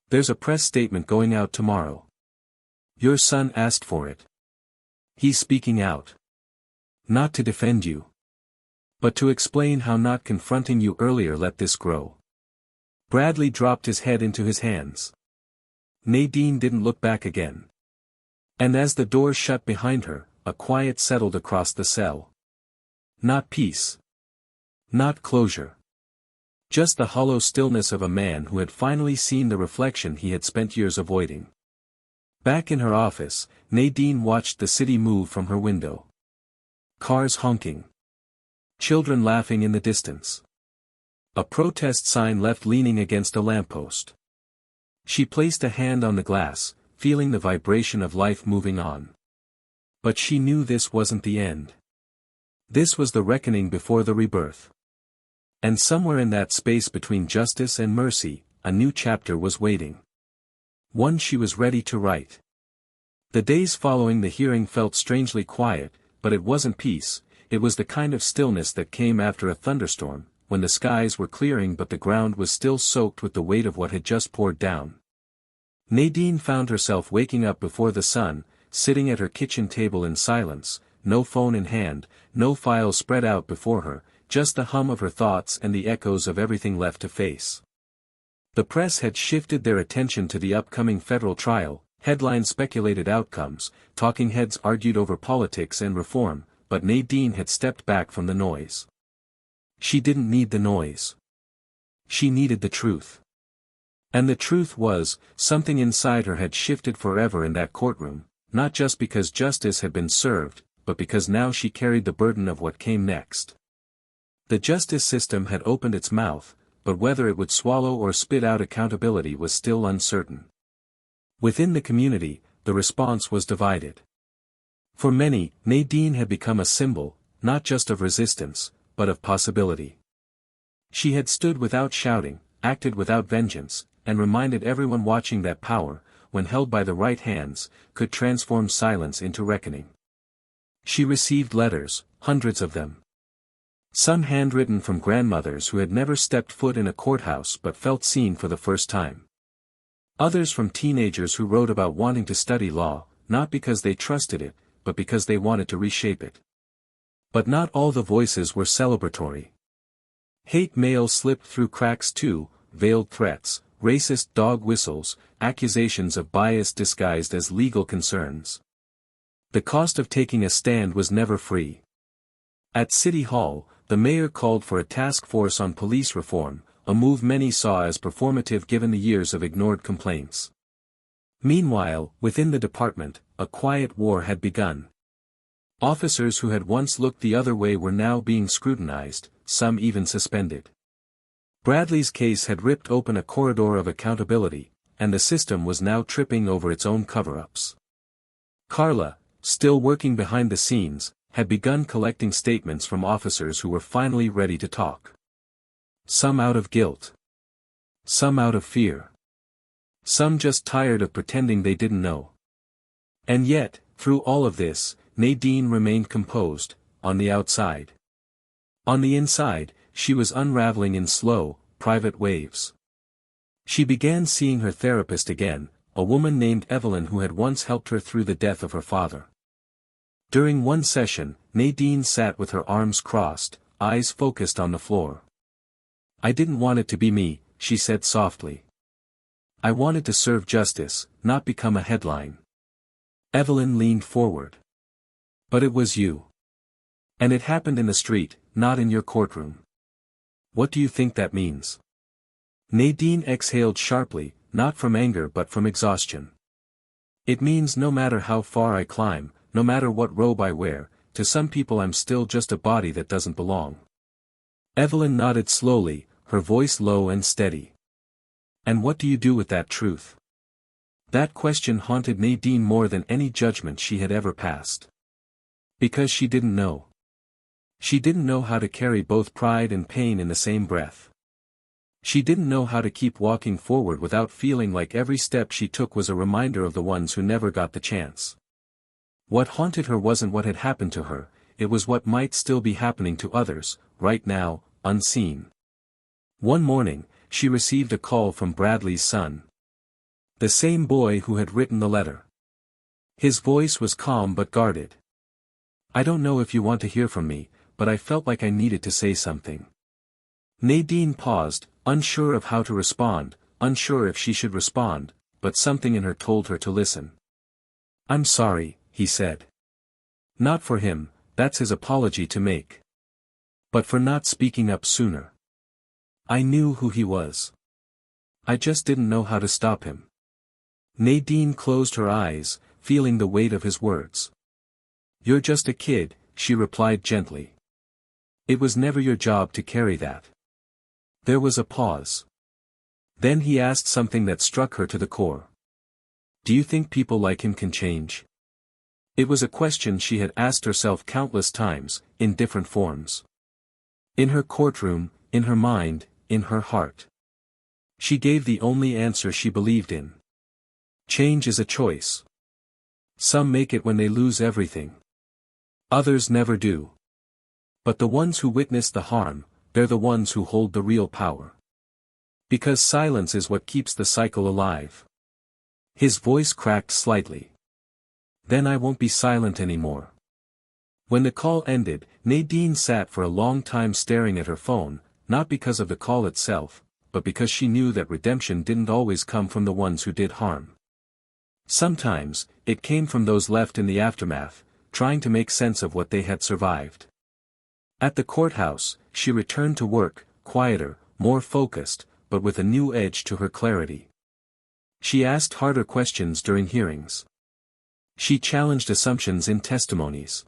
There's a press statement going out tomorrow. Your son asked for it. He's speaking out. Not to defend you, but to explain how not confronting you earlier let this grow. Bradley dropped his head into his hands. Nadine didn't look back again. And as the door shut behind her, a quiet settled across the cell. Not peace. Not closure. Just the hollow stillness of a man who had finally seen the reflection he had spent years avoiding. Back in her office, Nadine watched the city move from her window. Cars honking. Children laughing in the distance. A protest sign left leaning against a lamppost. She placed a hand on the glass, feeling the vibration of life moving on. But she knew this wasn't the end. This was the reckoning before the rebirth. And somewhere in that space between justice and mercy, a new chapter was waiting. One she was ready to write. The days following the hearing felt strangely quiet, but it wasn't peace, it was the kind of stillness that came after a thunderstorm, when the skies were clearing but the ground was still soaked with the weight of what had just poured down. Nadine found herself waking up before the sun, sitting at her kitchen table in silence, no phone in hand, no files spread out before her, just the hum of her thoughts and the echoes of everything left to face. The press had shifted their attention to the upcoming federal trial, headlines speculated outcomes, talking heads argued over politics and reform, but Nadine had stepped back from the noise. She didn't need the noise. She needed the truth. And the truth was, something inside her had shifted forever in that courtroom, not just because justice had been served, but because now she carried the burden of what came next. The justice system had opened its mouth, but whether it would swallow or spit out accountability was still uncertain. Within the community, the response was divided. For many, Nadine had become a symbol, not just of resistance, but of possibility. She had stood without shouting, acted without vengeance, and reminded everyone watching that power, when held by the right hands, could transform silence into reckoning. She received letters, hundreds of them. Some handwritten from grandmothers who had never stepped foot in a courthouse but felt seen for the first time. Others from teenagers who wrote about wanting to study law, not because they trusted it, but because they wanted to reshape it. But not all the voices were celebratory. Hate mail slipped through cracks too, veiled threats, racist dog whistles, accusations of bias disguised as legal concerns. The cost of taking a stand was never free. At City Hall, the mayor called for a task force on police reform, a move many saw as performative given the years of ignored complaints. Meanwhile, within the department, a quiet war had begun. Officers who had once looked the other way were now being scrutinized, some even suspended. Bradley's case had ripped open a corridor of accountability, and the system was now tripping over its own cover-ups. Carla, still working behind the scenes, had begun collecting statements from officers who were finally ready to talk. Some out of guilt. Some out of fear. Some just tired of pretending they didn't know. And yet, through all of this, Nadine remained composed, on the outside. On the inside, she was unraveling in slow, private waves. She began seeing her therapist again, a woman named Evelyn who had once helped her through the death of her father. During one session, Nadine sat with her arms crossed, eyes focused on the floor. "I didn't want it to be me," she said softly. "I wanted to serve justice, not become a headline." Evelyn leaned forward. "But it was you. And it happened in the street, not in your courtroom. What do you think that means?" Nadine exhaled sharply, not from anger but from exhaustion. "It means no matter how far I climb, no matter what robe I wear, to some people I'm still just a body that doesn't belong." Evelyn nodded slowly, her voice low and steady. "And what do you do with that truth?" That question haunted Nadine more than any judgment she had ever passed. Because she didn't know. She didn't know how to carry both pride and pain in the same breath. She didn't know how to keep walking forward without feeling like every step she took was a reminder of the ones who never got the chance. What haunted her wasn't what had happened to her, it was what might still be happening to others, right now, unseen. One morning, she received a call from Bradley's son. The same boy who had written the letter. His voice was calm but guarded. "I don't know if you want to hear from me, but I felt like I needed to say something." Nadine paused, unsure of how to respond, unsure if she should respond, but something in her told her to listen. "I'm sorry," he said. Not for him, that's his apology to make. But for not speaking up sooner. "I knew who he was. I just didn't know how to stop him." Nadine closed her eyes, feeling the weight of his words. "You're just a kid," she replied gently. "It was never your job to carry that." There was a pause. Then he asked something that struck her to the core. "Do you think people like him can change?" It was a question she had asked herself countless times, in different forms. In her courtroom, in her mind, in her heart. She gave the only answer she believed in. Change is a choice. Some make it when they lose everything. Others never do. But the ones who witness the harm, they're the ones who hold the real power. Because silence is what keeps the cycle alive. His voice cracked slightly. "Then I won't be silent anymore." When the call ended, Nadine sat for a long time staring at her phone, not because of the call itself, but because she knew that redemption didn't always come from the ones who did harm. Sometimes, it came from those left in the aftermath, trying to make sense of what they had survived. At the courthouse, she returned to work, quieter, more focused, but with a new edge to her clarity. She asked harder questions during hearings. She challenged assumptions in testimonies.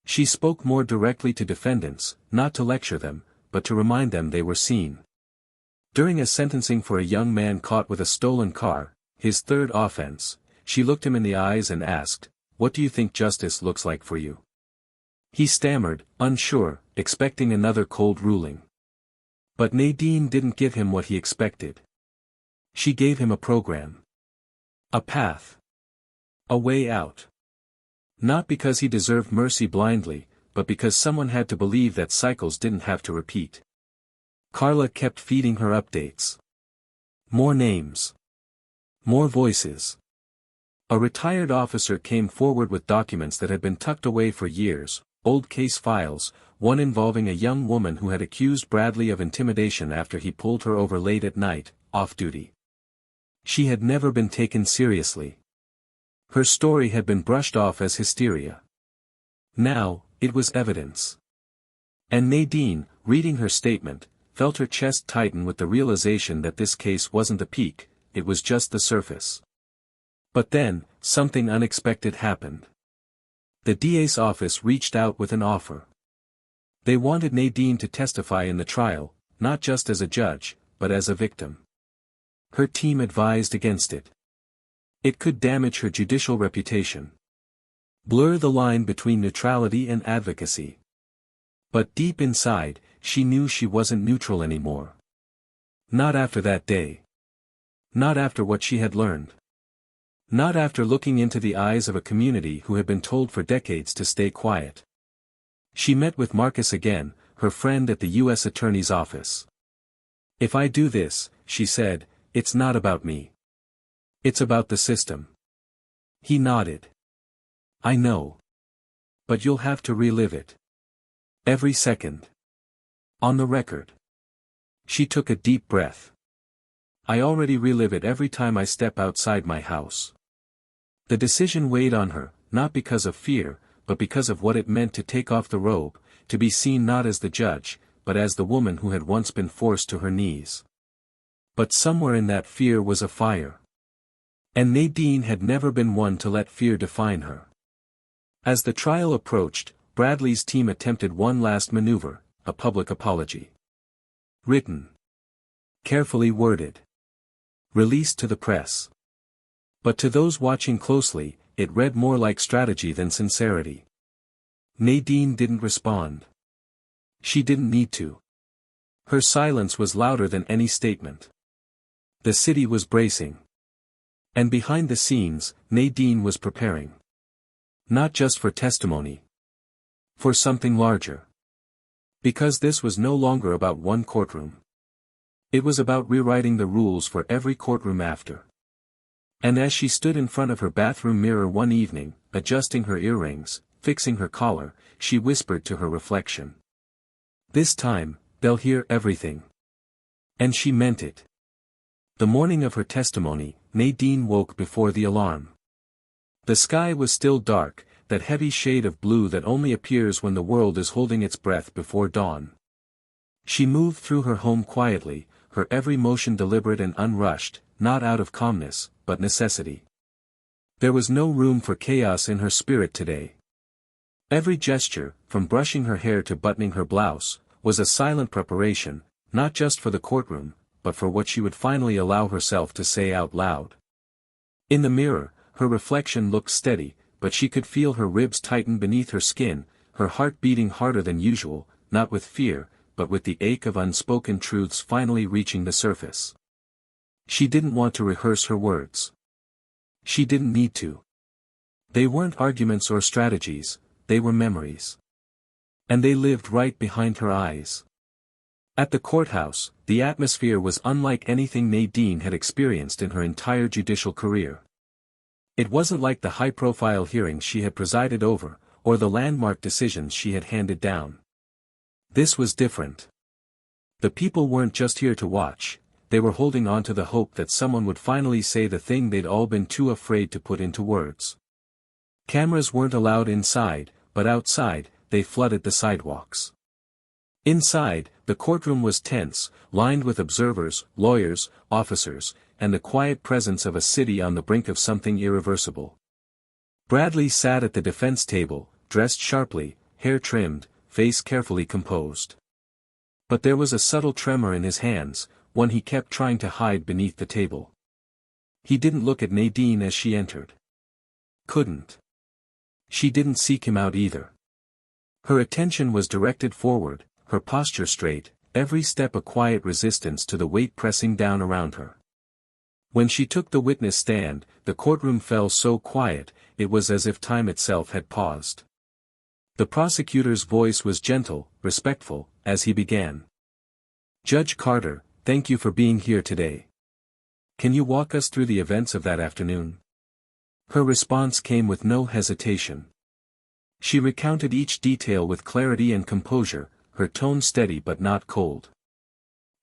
She spoke more directly to defendants, not to lecture them, but to remind them they were seen. During a sentencing for a young man caught with a stolen car, his third offense, she looked him in the eyes and asked, "What do you think justice looks like for you?" He stammered, unsure, expecting another cold ruling. But Nadine didn't give him what he expected. She gave him a program. A path. A way out. Not because he deserved mercy blindly, but because someone had to believe that cycles didn't have to repeat. Carla kept feeding her updates. More names. More voices. A retired officer came forward with documents that had been tucked away for years, old case files, one involving a young woman who had accused Bradley of intimidation after he pulled her over late at night, off-duty. She had never been taken seriously. Her story had been brushed off as hysteria. Now, it was evidence. And Nadine, reading her statement, felt her chest tighten with the realization that this case wasn't the peak, it was just the surface. But then, something unexpected happened. The DA's office reached out with an offer. They wanted Nadine to testify in the trial, not just as a judge, but as a victim. Her team advised against it. It could damage her judicial reputation. Blur the line between neutrality and advocacy. But deep inside, she knew she wasn't neutral anymore. Not after that day. Not after what she had learned. Not after looking into the eyes of a community who had been told for decades to stay quiet. She met with Marcus again, her friend at the U.S. Attorney's office. "If I do this," she said, "it's not about me. It's about the system." He nodded. "I know. But you'll have to relive it. Every second. On the record." She took a deep breath. "I already relive it every time I step outside my house." The decision weighed on her, not because of fear, but because of what it meant to take off the robe, to be seen not as the judge, but as the woman who had once been forced to her knees. But somewhere in that fear was a fire. And Nadine had never been one to let fear define her. As the trial approached, Bradley's team attempted one last maneuver, a public apology. Written. Carefully worded. Released to the press. But to those watching closely, it read more like strategy than sincerity. Nadine didn't respond. She didn't need to. Her silence was louder than any statement. The city was bracing. And behind the scenes, Nadine was preparing. Not just for testimony. For something larger. Because this was no longer about one courtroom. It was about rewriting the rules for every courtroom after. And as she stood in front of her bathroom mirror one evening, adjusting her earrings, fixing her collar, she whispered to her reflection. "This time, they'll hear everything." And she meant it. The morning of her testimony, Nadine woke before the alarm. The sky was still dark, that heavy shade of blue that only appears when the world is holding its breath before dawn. She moved through her home quietly, her every motion deliberate and unrushed, not out of calmness, but necessity. There was no room for chaos in her spirit today. Every gesture, from brushing her hair to buttoning her blouse, was a silent preparation, not just for the courtroom, but for what she would finally allow herself to say out loud. In the mirror, her reflection looked steady, but she could feel her ribs tighten beneath her skin, her heart beating harder than usual, not with fear, but with the ache of unspoken truths finally reaching the surface. She didn't want to rehearse her words. She didn't need to. They weren't arguments or strategies, they were memories. And they lived right behind her eyes. At the courthouse, the atmosphere was unlike anything Nadine had experienced in her entire judicial career. It wasn't like the high-profile hearings she had presided over, or the landmark decisions she had handed down. This was different. The people weren't just here to watch, they were holding on to the hope that someone would finally say the thing they'd all been too afraid to put into words. Cameras weren't allowed inside, but outside, they flooded the sidewalks. Inside, the courtroom was tense, lined with observers, lawyers, officers, and the quiet presence of a city on the brink of something irreversible. Bradley sat at the defense table, dressed sharply, hair trimmed, face carefully composed. But there was a subtle tremor in his hands, one he kept trying to hide beneath the table. He didn't look at Nadine as she entered. Couldn't. She didn't seek him out either. Her attention was directed forward, her posture straight, every step a quiet resistance to the weight pressing down around her. When she took the witness stand, the courtroom fell so quiet, it was as if time itself had paused. The prosecutor's voice was gentle, respectful, as he began. "Judge Carter, thank you for being here today. Can you walk us through the events of that afternoon?" Her response came with no hesitation. She recounted each detail with clarity and composure, her tone steady but not cold.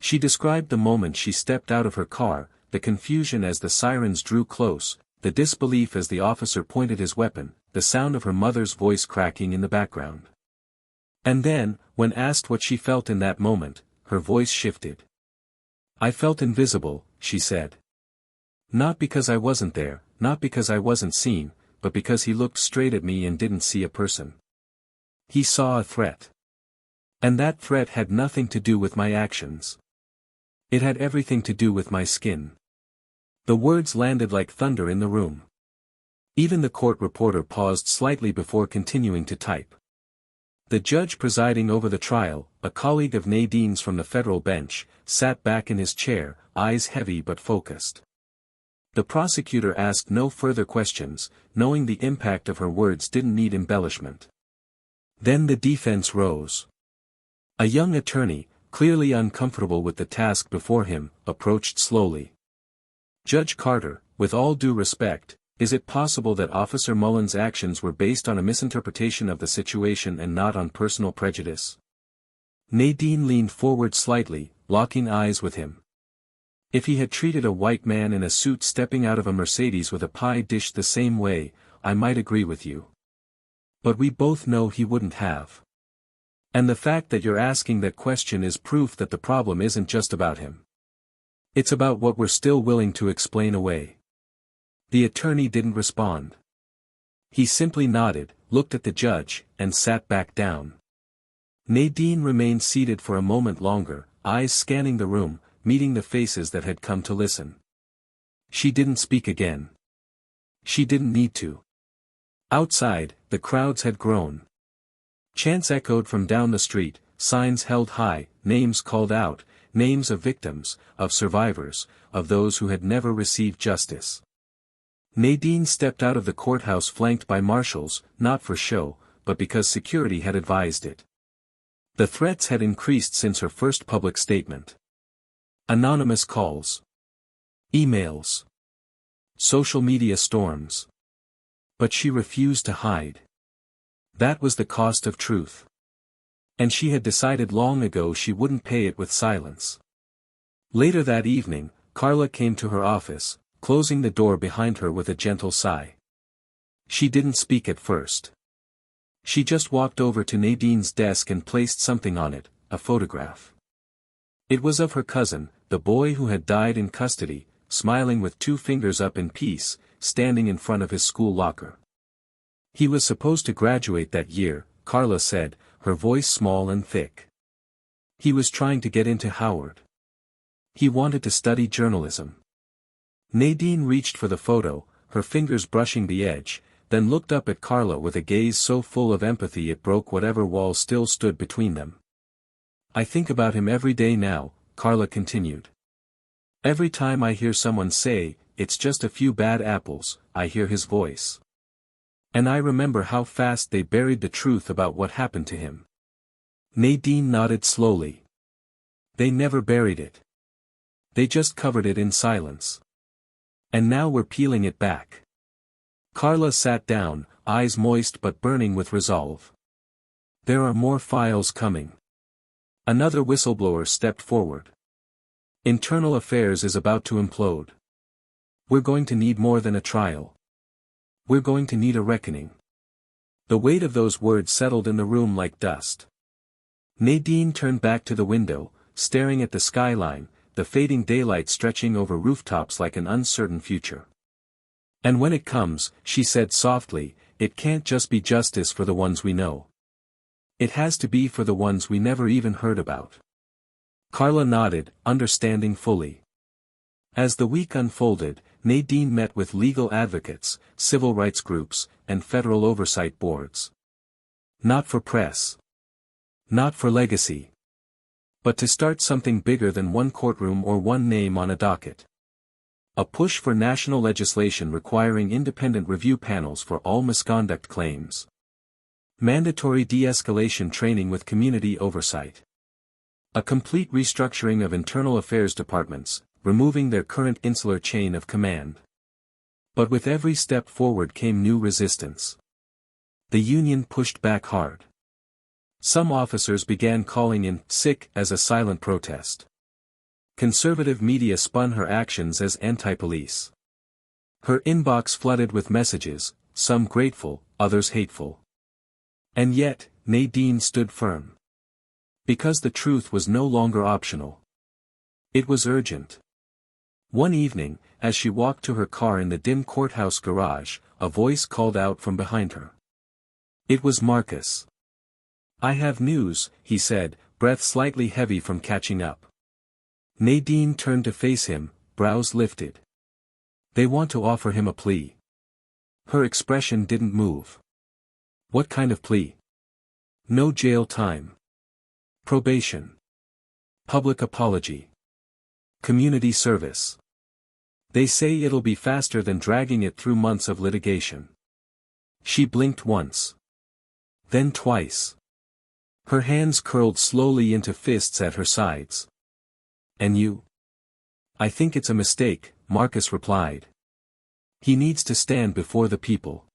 She described the moment she stepped out of her car, the confusion as the sirens drew close, the disbelief as the officer pointed his weapon, the sound of her mother's voice cracking in the background. And then, when asked what she felt in that moment, her voice shifted. "I felt invisible," she said. "Not because I wasn't there, not because I wasn't seen, but because he looked straight at me and didn't see a person. He saw a threat. And that threat had nothing to do with my actions. It had everything to do with my skin." The words landed like thunder in the room. Even the court reporter paused slightly before continuing to type. The judge presiding over the trial, a colleague of Nadine's from the federal bench, sat back in his chair, eyes heavy but focused. The prosecutor asked no further questions, knowing the impact of her words didn't need embellishment. Then the defense rose. A young attorney, clearly uncomfortable with the task before him, approached slowly. "Judge Carter, with all due respect, is it possible that Officer Mullen's actions were based on a misinterpretation of the situation and not on personal prejudice?" Nadine leaned forward slightly, locking eyes with him. "If he had treated a white man in a suit stepping out of a Mercedes with a pie dish the same way, I might agree with you. But we both know he wouldn't have. And the fact that you're asking that question is proof that the problem isn't just about him. It's about what we're still willing to explain away." The attorney didn't respond. He simply nodded, looked at the judge, and sat back down. Nadine remained seated for a moment longer, eyes scanning the room, meeting the faces that had come to listen. She didn't speak again. She didn't need to. Outside, the crowds had grown. Chants echoed from down the street, signs held high, names called out, names of victims, of survivors, of those who had never received justice. Nadine stepped out of the courthouse flanked by marshals, not for show, but because security had advised it. The threats had increased since her first public statement. Anonymous calls. Emails. social media storms. But she refused to hide. That was the cost of truth. And she had decided long ago she wouldn't pay it with silence. Later that evening, Carla came to her office, closing the door behind her with a gentle sigh. She didn't speak at first. She just walked over to Nadine's desk and placed something on it, a photograph. It was of her cousin, the boy who had died in custody, smiling with 2 fingers up in peace, standing in front of his school locker. He was supposed to graduate that year, Carla said, her voice small and thick. He was trying to get into Howard. He wanted to study journalism. Nadine reached for the photo, her fingers brushing the edge, then looked up at Carla with a gaze so full of empathy it broke whatever wall still stood between them. I think about him every day now, Carla continued. Every time I hear someone say, it's just a few bad apples, I hear his voice. And I remember how fast they buried the truth about what happened to him. Nadine nodded slowly. They never buried it. They just covered it in silence. And now we're peeling it back. Carla sat down, eyes moist but burning with resolve. There are more files coming. Another whistleblower stepped forward. Internal Affairs is about to implode. We're going to need more than a trial. We're going to need a reckoning. The weight of those words settled in the room like dust. Nadine turned back to the window, staring at the skyline, the fading daylight stretching over rooftops like an uncertain future. And when it comes, she said softly, it can't just be justice for the ones we know. It has to be for the ones we never even heard about. Carla nodded, understanding fully. As the week unfolded, Nadine met with legal advocates, civil rights groups, and federal oversight boards. Not for press. Not for legacy. But to start something bigger than one courtroom or one name on a docket. A push for national legislation requiring independent review panels for all misconduct claims. Mandatory de-escalation training with community oversight. A complete restructuring of internal affairs departments, removing their current insular chain of command. But with every step forward came new resistance. The union pushed back hard. Some officers began calling in sick as a silent protest. Conservative media spun her actions as anti-police. Her inbox flooded with messages, some grateful, others hateful. And yet, Nadine stood firm. Because the truth was no longer optional. It was urgent. One evening, as she walked to her car in the dim courthouse garage, a voice called out from behind her. It was Marcus. I have news, he said, breath slightly heavy from catching up. Nadine turned to face him, brows lifted. They want to offer him a plea. Her expression didn't move. What kind of plea? No jail time. Probation. Public apology. Community service. They say it'll be faster than dragging it through months of litigation. She blinked once. Then twice. Her hands curled slowly into fists at her sides. And you? I think it's a mistake, Marcus replied. He needs to stand before the people.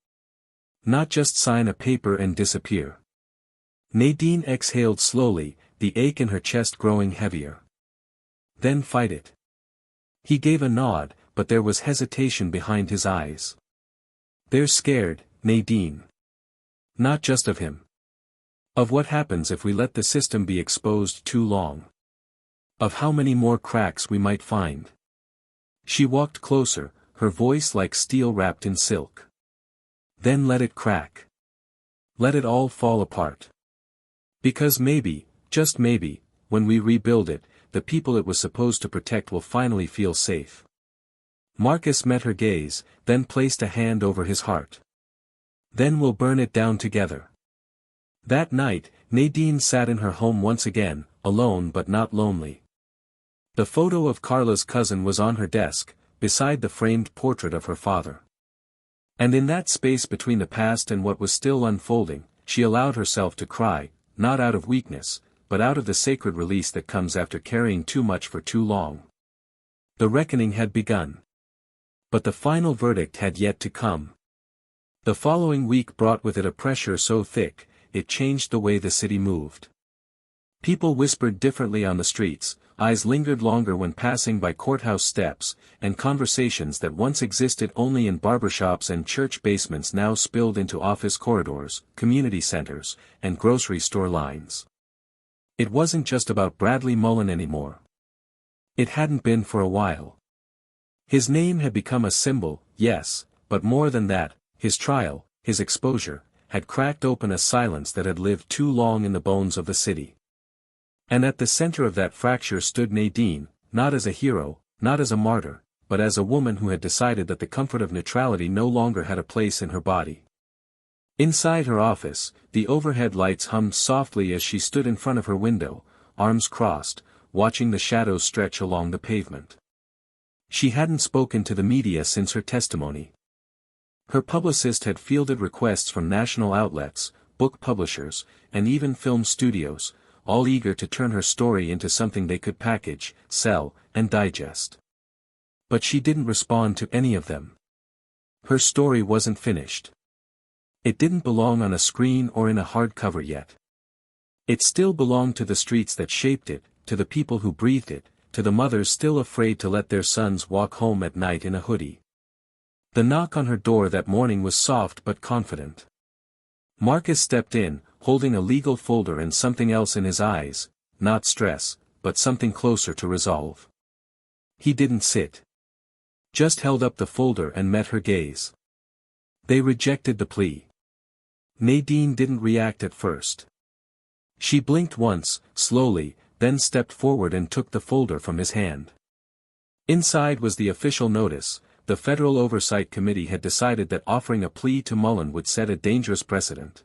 Not just sign a paper and disappear. Nadine exhaled slowly, the ache in her chest growing heavier. Then fight it. He gave a nod, but there was hesitation behind his eyes. They're scared, Nadine. Not just of him. Of what happens if we let the system be exposed too long. Of how many more cracks we might find. She walked closer, her voice like steel wrapped in silk. Then let it crack. Let it all fall apart. Because maybe, just maybe, when we rebuild it, the people it was supposed to protect will finally feel safe. Marcus met her gaze, then placed a hand over his heart. Then we'll burn it down together. That night, Nadine sat in her home once again, alone but not lonely. The photo of Carla's cousin was on her desk, beside the framed portrait of her father. And in that space between the past and what was still unfolding, she allowed herself to cry, not out of weakness, but out of the sacred release that comes after carrying too much for too long. The reckoning had begun. But the final verdict had yet to come. The following week brought with it a pressure so thick, it changed the way the city moved. People whispered differently on the streets, eyes lingered longer when passing by courthouse steps, and conversations that once existed only in barbershops and church basements now spilled into office corridors, community centers, and grocery store lines. It wasn't just about Bradley Mullen anymore. It hadn't been for a while. His name had become a symbol, yes, but more than that, his trial, his exposure, had cracked open a silence that had lived too long in the bones of the city. And at the center of that fracture stood Nadine, not as a hero, not as a martyr, but as a woman who had decided that the comfort of neutrality no longer had a place in her body. Inside her office, the overhead lights hummed softly as she stood in front of her window, arms crossed, watching the shadows stretch along the pavement. She hadn't spoken to the media since her testimony. Her publicist had fielded requests from national outlets, book publishers, and even film studios, all eager to turn her story into something they could package, sell, and digest. But she didn't respond to any of them. Her story wasn't finished. It didn't belong on a screen or in a hardcover yet. It still belonged to the streets that shaped it, to the people who breathed it, to the mothers still afraid to let their sons walk home at night in a hoodie. The knock on her door that morning was soft but confident. Marcus stepped in, holding a legal folder and something else in his eyes, not stress, but something closer to resolve. He didn't sit. Just held up the folder and met her gaze. They rejected the plea. Nadine didn't react at first. She blinked once, slowly, then stepped forward and took the folder from his hand. Inside was the official notice. The Federal Oversight Committee had decided that offering a plea to Mullen would set a dangerous precedent.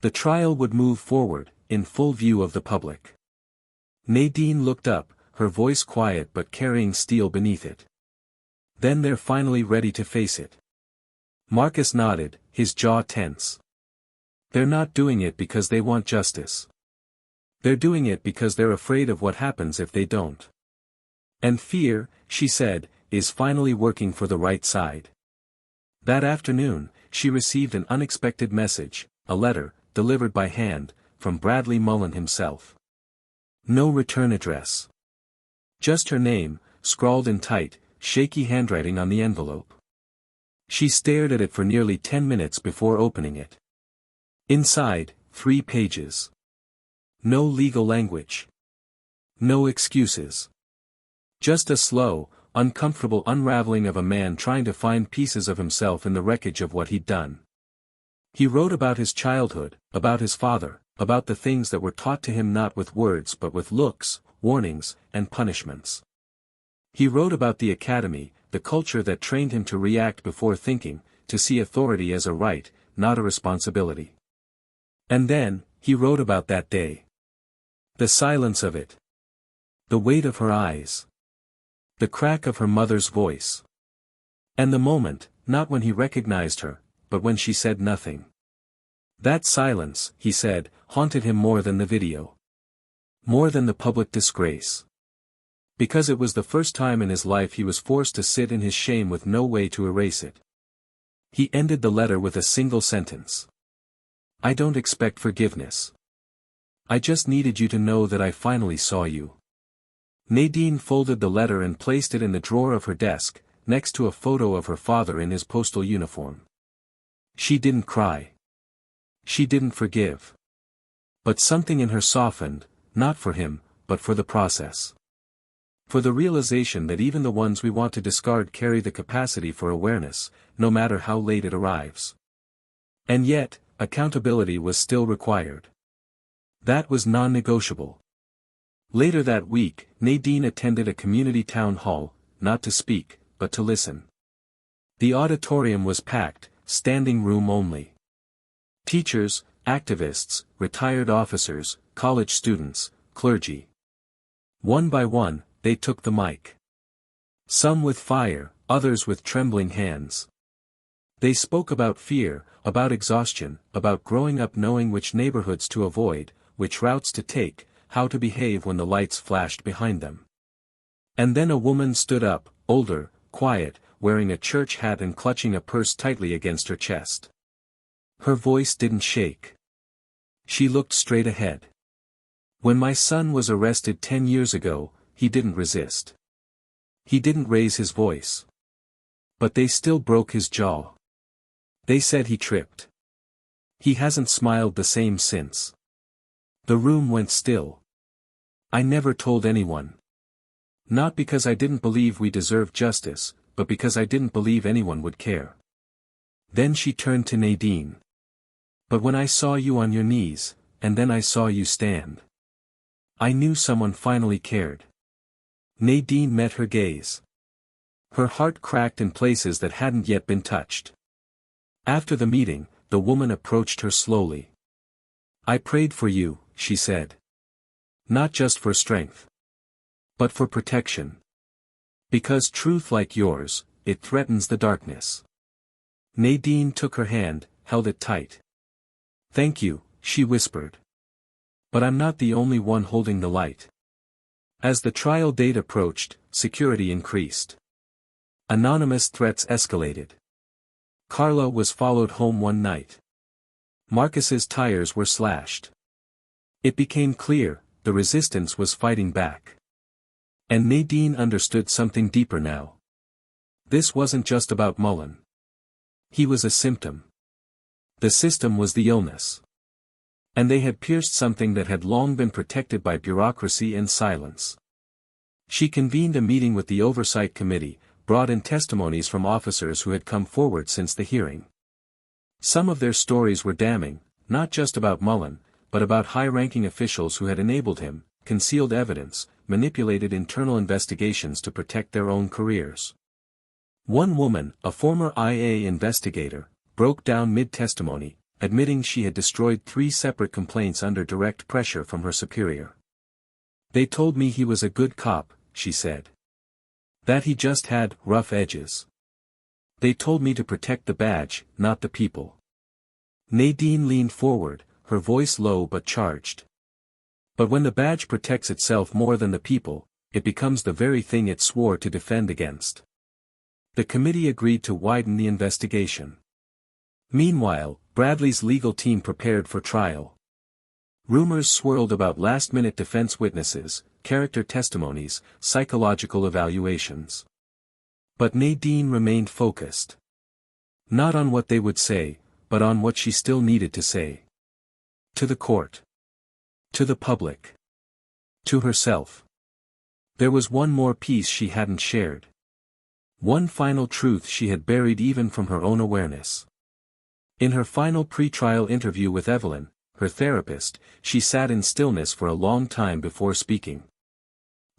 The trial would move forward, in full view of the public. Nadine looked up, her voice quiet but carrying steel beneath it. Then they're finally ready to face it. Marcus nodded, his jaw tense. They're not doing it because they want justice. They're doing it because they're afraid of what happens if they don't. And fear, she said, is finally working for the right side. That afternoon, she received an unexpected message, a letter, delivered by hand, from Bradley Mullen himself. No return address. Just her name, scrawled in tight, shaky handwriting on the envelope. She stared at it for nearly 10 minutes before opening it. Inside, 3 pages. No legal language. No excuses. Just a slow, uncomfortable unraveling of a man trying to find pieces of himself in the wreckage of what he'd done. He wrote about his childhood, about his father, about the things that were taught to him not with words but with looks, warnings, and punishments. He wrote about the academy, the culture that trained him to react before thinking, to see authority as a right, not a responsibility. And then, he wrote about that day. The silence of it. The weight of her eyes. The crack of her mother's voice. And the moment, not when he recognized her, but when she said nothing. That silence, he said, haunted him more than the video. More than the public disgrace. Because it was the first time in his life he was forced to sit in his shame with no way to erase it. He ended the letter with a single sentence. I don't expect forgiveness. I just needed you to know that I finally saw you. Nadine folded the letter and placed it in the drawer of her desk, next to a photo of her father in his postal uniform. She didn't cry. She didn't forgive. But something in her softened, not for him, but for the process. For the realization that even the ones we want to discard carry the capacity for awareness, no matter how late it arrives. And yet, accountability was still required. That was non-negotiable. Later that week, Nadine attended a community town hall, not to speak, but to listen. The auditorium was packed, standing room only. Teachers, activists, retired officers, college students, clergy. One by one, they took the mic. Some with fire, others with trembling hands. They spoke about fear, about exhaustion, about growing up knowing which neighborhoods to avoid, which routes to take, how to behave when the lights flashed behind them. And then a woman stood up, older, quiet, wearing a church hat and clutching a purse tightly against her chest. Her voice didn't shake. She looked straight ahead. When my son was arrested 10 years ago, he didn't resist. He didn't raise his voice. But they still broke his jaw. They said he tripped. He hasn't smiled the same since. The room went still. I never told anyone. Not because I didn't believe we deserved justice, but because I didn't believe anyone would care. Then she turned to Nadine. But when I saw you on your knees, and then I saw you stand, I knew someone finally cared. Nadine met her gaze. Her heart cracked in places that hadn't yet been touched. After the meeting, the woman approached her slowly. I prayed for you, she said. Not just for strength, but for protection. Because truth like yours, it threatens the darkness. Nadine took her hand, held it tight. Thank you, she whispered. But I'm not the only one holding the light. As the trial date approached, security increased. Anonymous threats escalated. Carla was followed home one night. Marcus's tires were slashed. It became clear, the resistance was fighting back. And Nadine understood something deeper now. This wasn't just about Mullen. He was a symptom. The system was the illness. And they had pierced something that had long been protected by bureaucracy and silence. She convened a meeting with the Oversight Committee, brought in testimonies from officers who had come forward since the hearing. Some of their stories were damning, not just about Mullen, but about high-ranking officials who had enabled him, concealed evidence, manipulated internal investigations to protect their own careers. One woman, a former IA investigator, broke down mid-testimony, admitting she had destroyed 3 separate complaints under direct pressure from her superior. They told me he was a good cop, she said. That he just had rough edges. They told me to protect the badge, not the people. Nadine leaned forward, her voice low but charged. But when the badge protects itself more than the people, it becomes the very thing it swore to defend against. The committee agreed to widen the investigation. Meanwhile, Bradley's legal team prepared for trial. Rumors swirled about last-minute defense witnesses, character testimonies, psychological evaluations. But Nadine remained focused. Not on what they would say, but on what she still needed to say. To the court. To the public. To herself. There was one more piece she hadn't shared. One final truth she had buried even from her own awareness. In her final pre-trial interview with Evelyn, her therapist, she sat in stillness for a long time before speaking.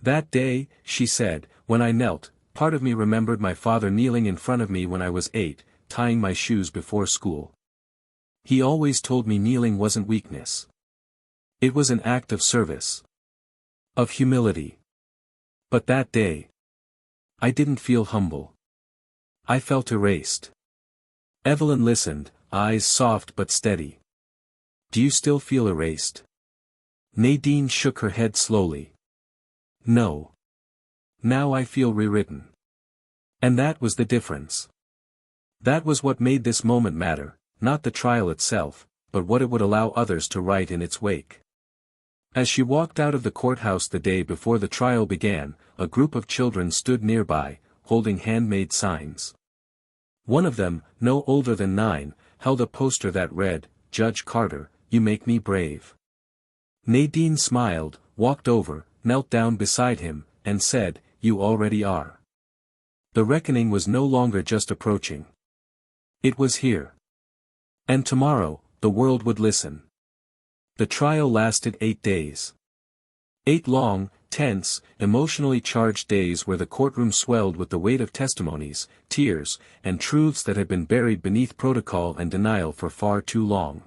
That day, she said, when I knelt, part of me remembered my father kneeling in front of me when I was 8, tying my shoes before school. He always told me kneeling wasn't weakness. It was an act of service. Of humility. But that day, I didn't feel humble. I felt erased. Evelyn listened, eyes soft but steady. Do you still feel erased? Nadine shook her head slowly. No. Now I feel rewritten. And that was the difference. That was what made this moment matter, not the trial itself, but what it would allow others to write in its wake. As she walked out of the courthouse the day before the trial began, a group of children stood nearby, holding handmade signs. One of them, no older than 9, held a poster that read, "Judge Carter, you make me brave." Nadine smiled, walked over, knelt down beside him, and said, "You already are." The reckoning was no longer just approaching. It was here. And tomorrow, the world would listen. The trial lasted 8 days. 8 long, tense, emotionally charged days where the courtroom swelled with the weight of testimonies, tears, and truths that had been buried beneath protocol and denial for far too long.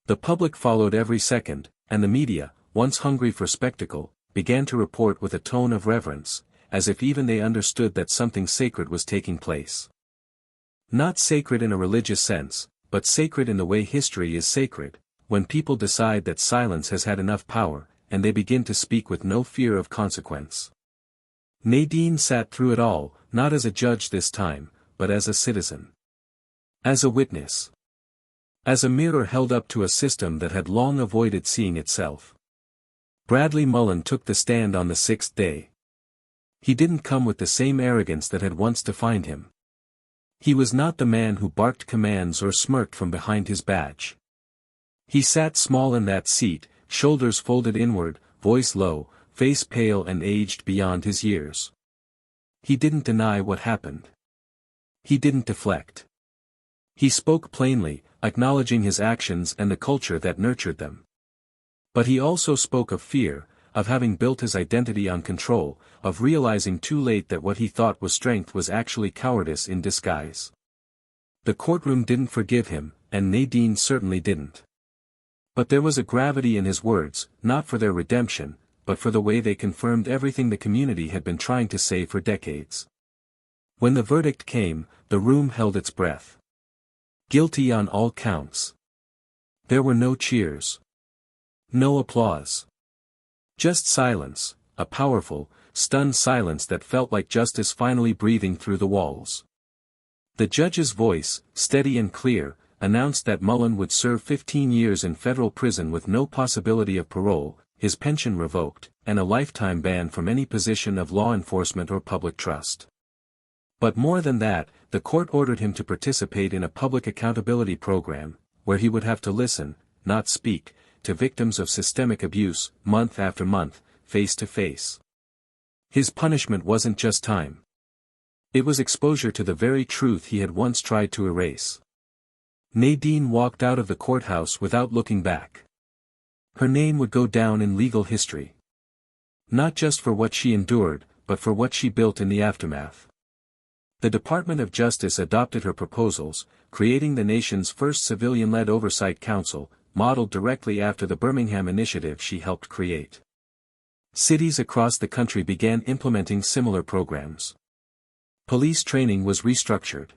The public followed every second, and the media, once hungry for spectacle, began to report with a tone of reverence, as if even they understood that something sacred was taking place. Not sacred in a religious sense, but sacred in the way history is sacred, when people decide that silence has had enough power, and they begin to speak with no fear of consequence. Nadine sat through it all, not as a judge this time, but as a citizen. As a witness. As a mirror held up to a system that had long avoided seeing itself. Bradley Mullen took the stand on the sixth day. He didn't come with the same arrogance that had once defined him. He was not the man who barked commands or smirked from behind his badge. He sat small in that seat, shoulders folded inward, voice low, face pale and aged beyond his years. He didn't deny what happened. He didn't deflect. He spoke plainly, acknowledging his actions and the culture that nurtured them. But he also spoke of fear, of having built his identity on control, of realizing too late that what he thought was strength was actually cowardice in disguise. The courtroom didn't forgive him, and Nadine certainly didn't. But there was a gravity in his words, not for their redemption, but for the way they confirmed everything the community had been trying to say for decades. When the verdict came, the room held its breath. Guilty on all counts. There were no cheers. No applause. Just silence, a powerful, stunned silence that felt like justice finally breathing through the walls. The judge's voice, steady and clear, announced that Mullen would serve 15 years in federal prison with no possibility of parole, his pension revoked, and a lifetime ban from any position of law enforcement or public trust. But more than that, the court ordered him to participate in a public accountability program, where he would have to listen, not speak, to victims of systemic abuse, month after month, face to face. His punishment wasn't just time. It was exposure to the very truth he had once tried to erase. Nadine walked out of the courthouse without looking back. Her name would go down in legal history. Not just for what she endured, but for what she built in the aftermath. The Department of Justice adopted her proposals, creating the nation's first civilian-led oversight council, modeled directly after the Birmingham initiative she helped create. Cities across the country began implementing similar programs. Police training was restructured.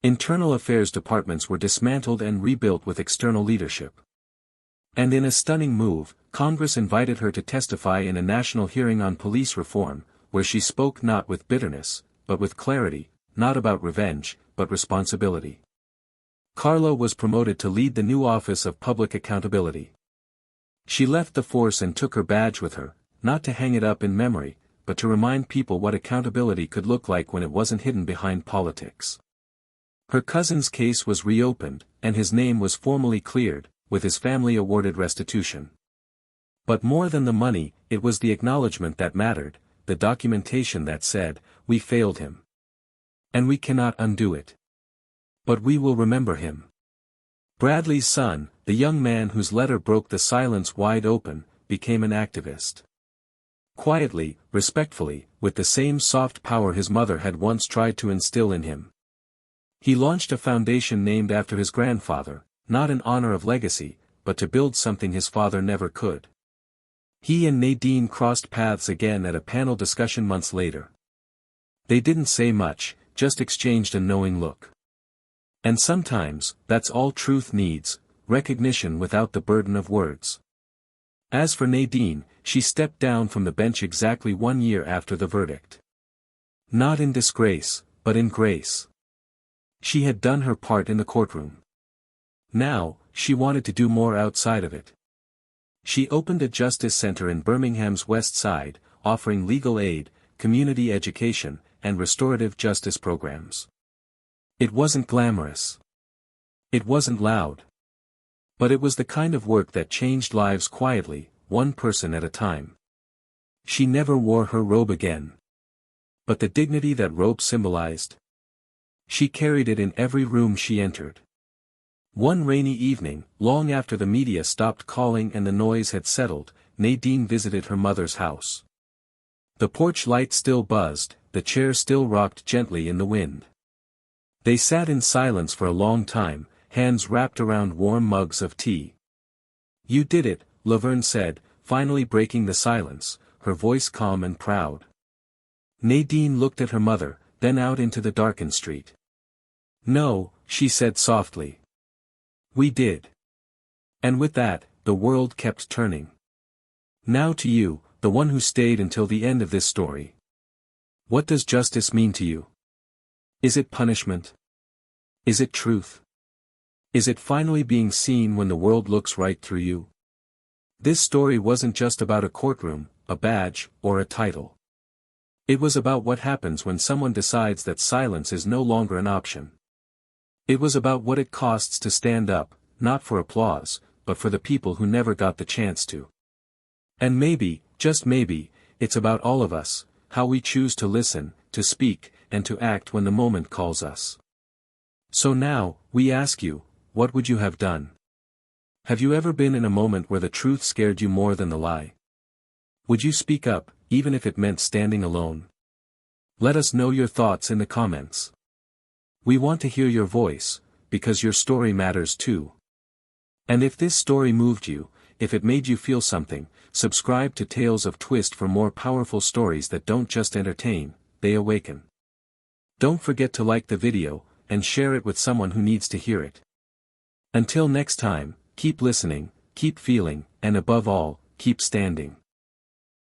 Internal affairs departments were dismantled and rebuilt with external leadership. And in a stunning move, Congress invited her to testify in a national hearing on police reform, where she spoke not with bitterness, but with clarity, not about revenge, but responsibility. Carla was promoted to lead the new Office of Public Accountability. She left the force and took her badge with her, not to hang it up in memory, but to remind people what accountability could look like when it wasn't hidden behind politics. Her cousin's case was reopened, and his name was formally cleared, with his family awarded restitution. But more than the money, it was the acknowledgement that mattered, the documentation that said, "We failed him. And we cannot undo it. But we will remember him." Bradley's son, the young man whose letter broke the silence wide open, became an activist. Quietly, respectfully, with the same soft power his mother had once tried to instill in him. He launched a foundation named after his grandfather, not in honor of legacy, but to build something his father never could. He and Nadine crossed paths again at a panel discussion months later. They didn't say much, just exchanged a knowing look. And sometimes, that's all truth needs, recognition without the burden of words. As for Nadine, she stepped down from the bench exactly 1 year after the verdict. Not in disgrace, but in grace. She had done her part in the courtroom. Now, she wanted to do more outside of it. She opened a justice center in Birmingham's West Side, offering legal aid, community education, and restorative justice programs. It wasn't glamorous. It wasn't loud. But it was the kind of work that changed lives quietly, one person at a time. She never wore her robe again. But the dignity that robe symbolized, she carried it in every room she entered. One rainy evening, long after the media stopped calling and the noise had settled, Nadine visited her mother's house. The porch light still buzzed, the chair still rocked gently in the wind. They sat in silence for a long time, hands wrapped around warm mugs of tea. "You did it," Laverne said, finally breaking the silence, her voice calm and proud. Nadine looked at her mother, then out into the darkened street. "No," she said softly. "We did." And with that, the world kept turning. Now to you, the one who stayed until the end of this story. What does justice mean to you? Is it punishment? Is it truth? Is it finally being seen when the world looks right through you? This story wasn't just about a courtroom, a badge, or a title. It was about what happens when someone decides that silence is no longer an option. It was about what it costs to stand up, not for applause, but for the people who never got the chance to. And maybe, just maybe, it's about all of us, how we choose to listen, to speak, and to act when the moment calls us. So now, we ask you, what would you have done? Have you ever been in a moment where the truth scared you more than the lie? Would you speak up, even if it meant standing alone? Let us know your thoughts in the comments. We want to hear your voice, because your story matters too. And if this story moved you, if it made you feel something, subscribe to Tales of Twist for more powerful stories that don't just entertain, they awaken. Don't forget to like the video, and share it with someone who needs to hear it. Until next time, keep listening, keep feeling, and above all, keep standing.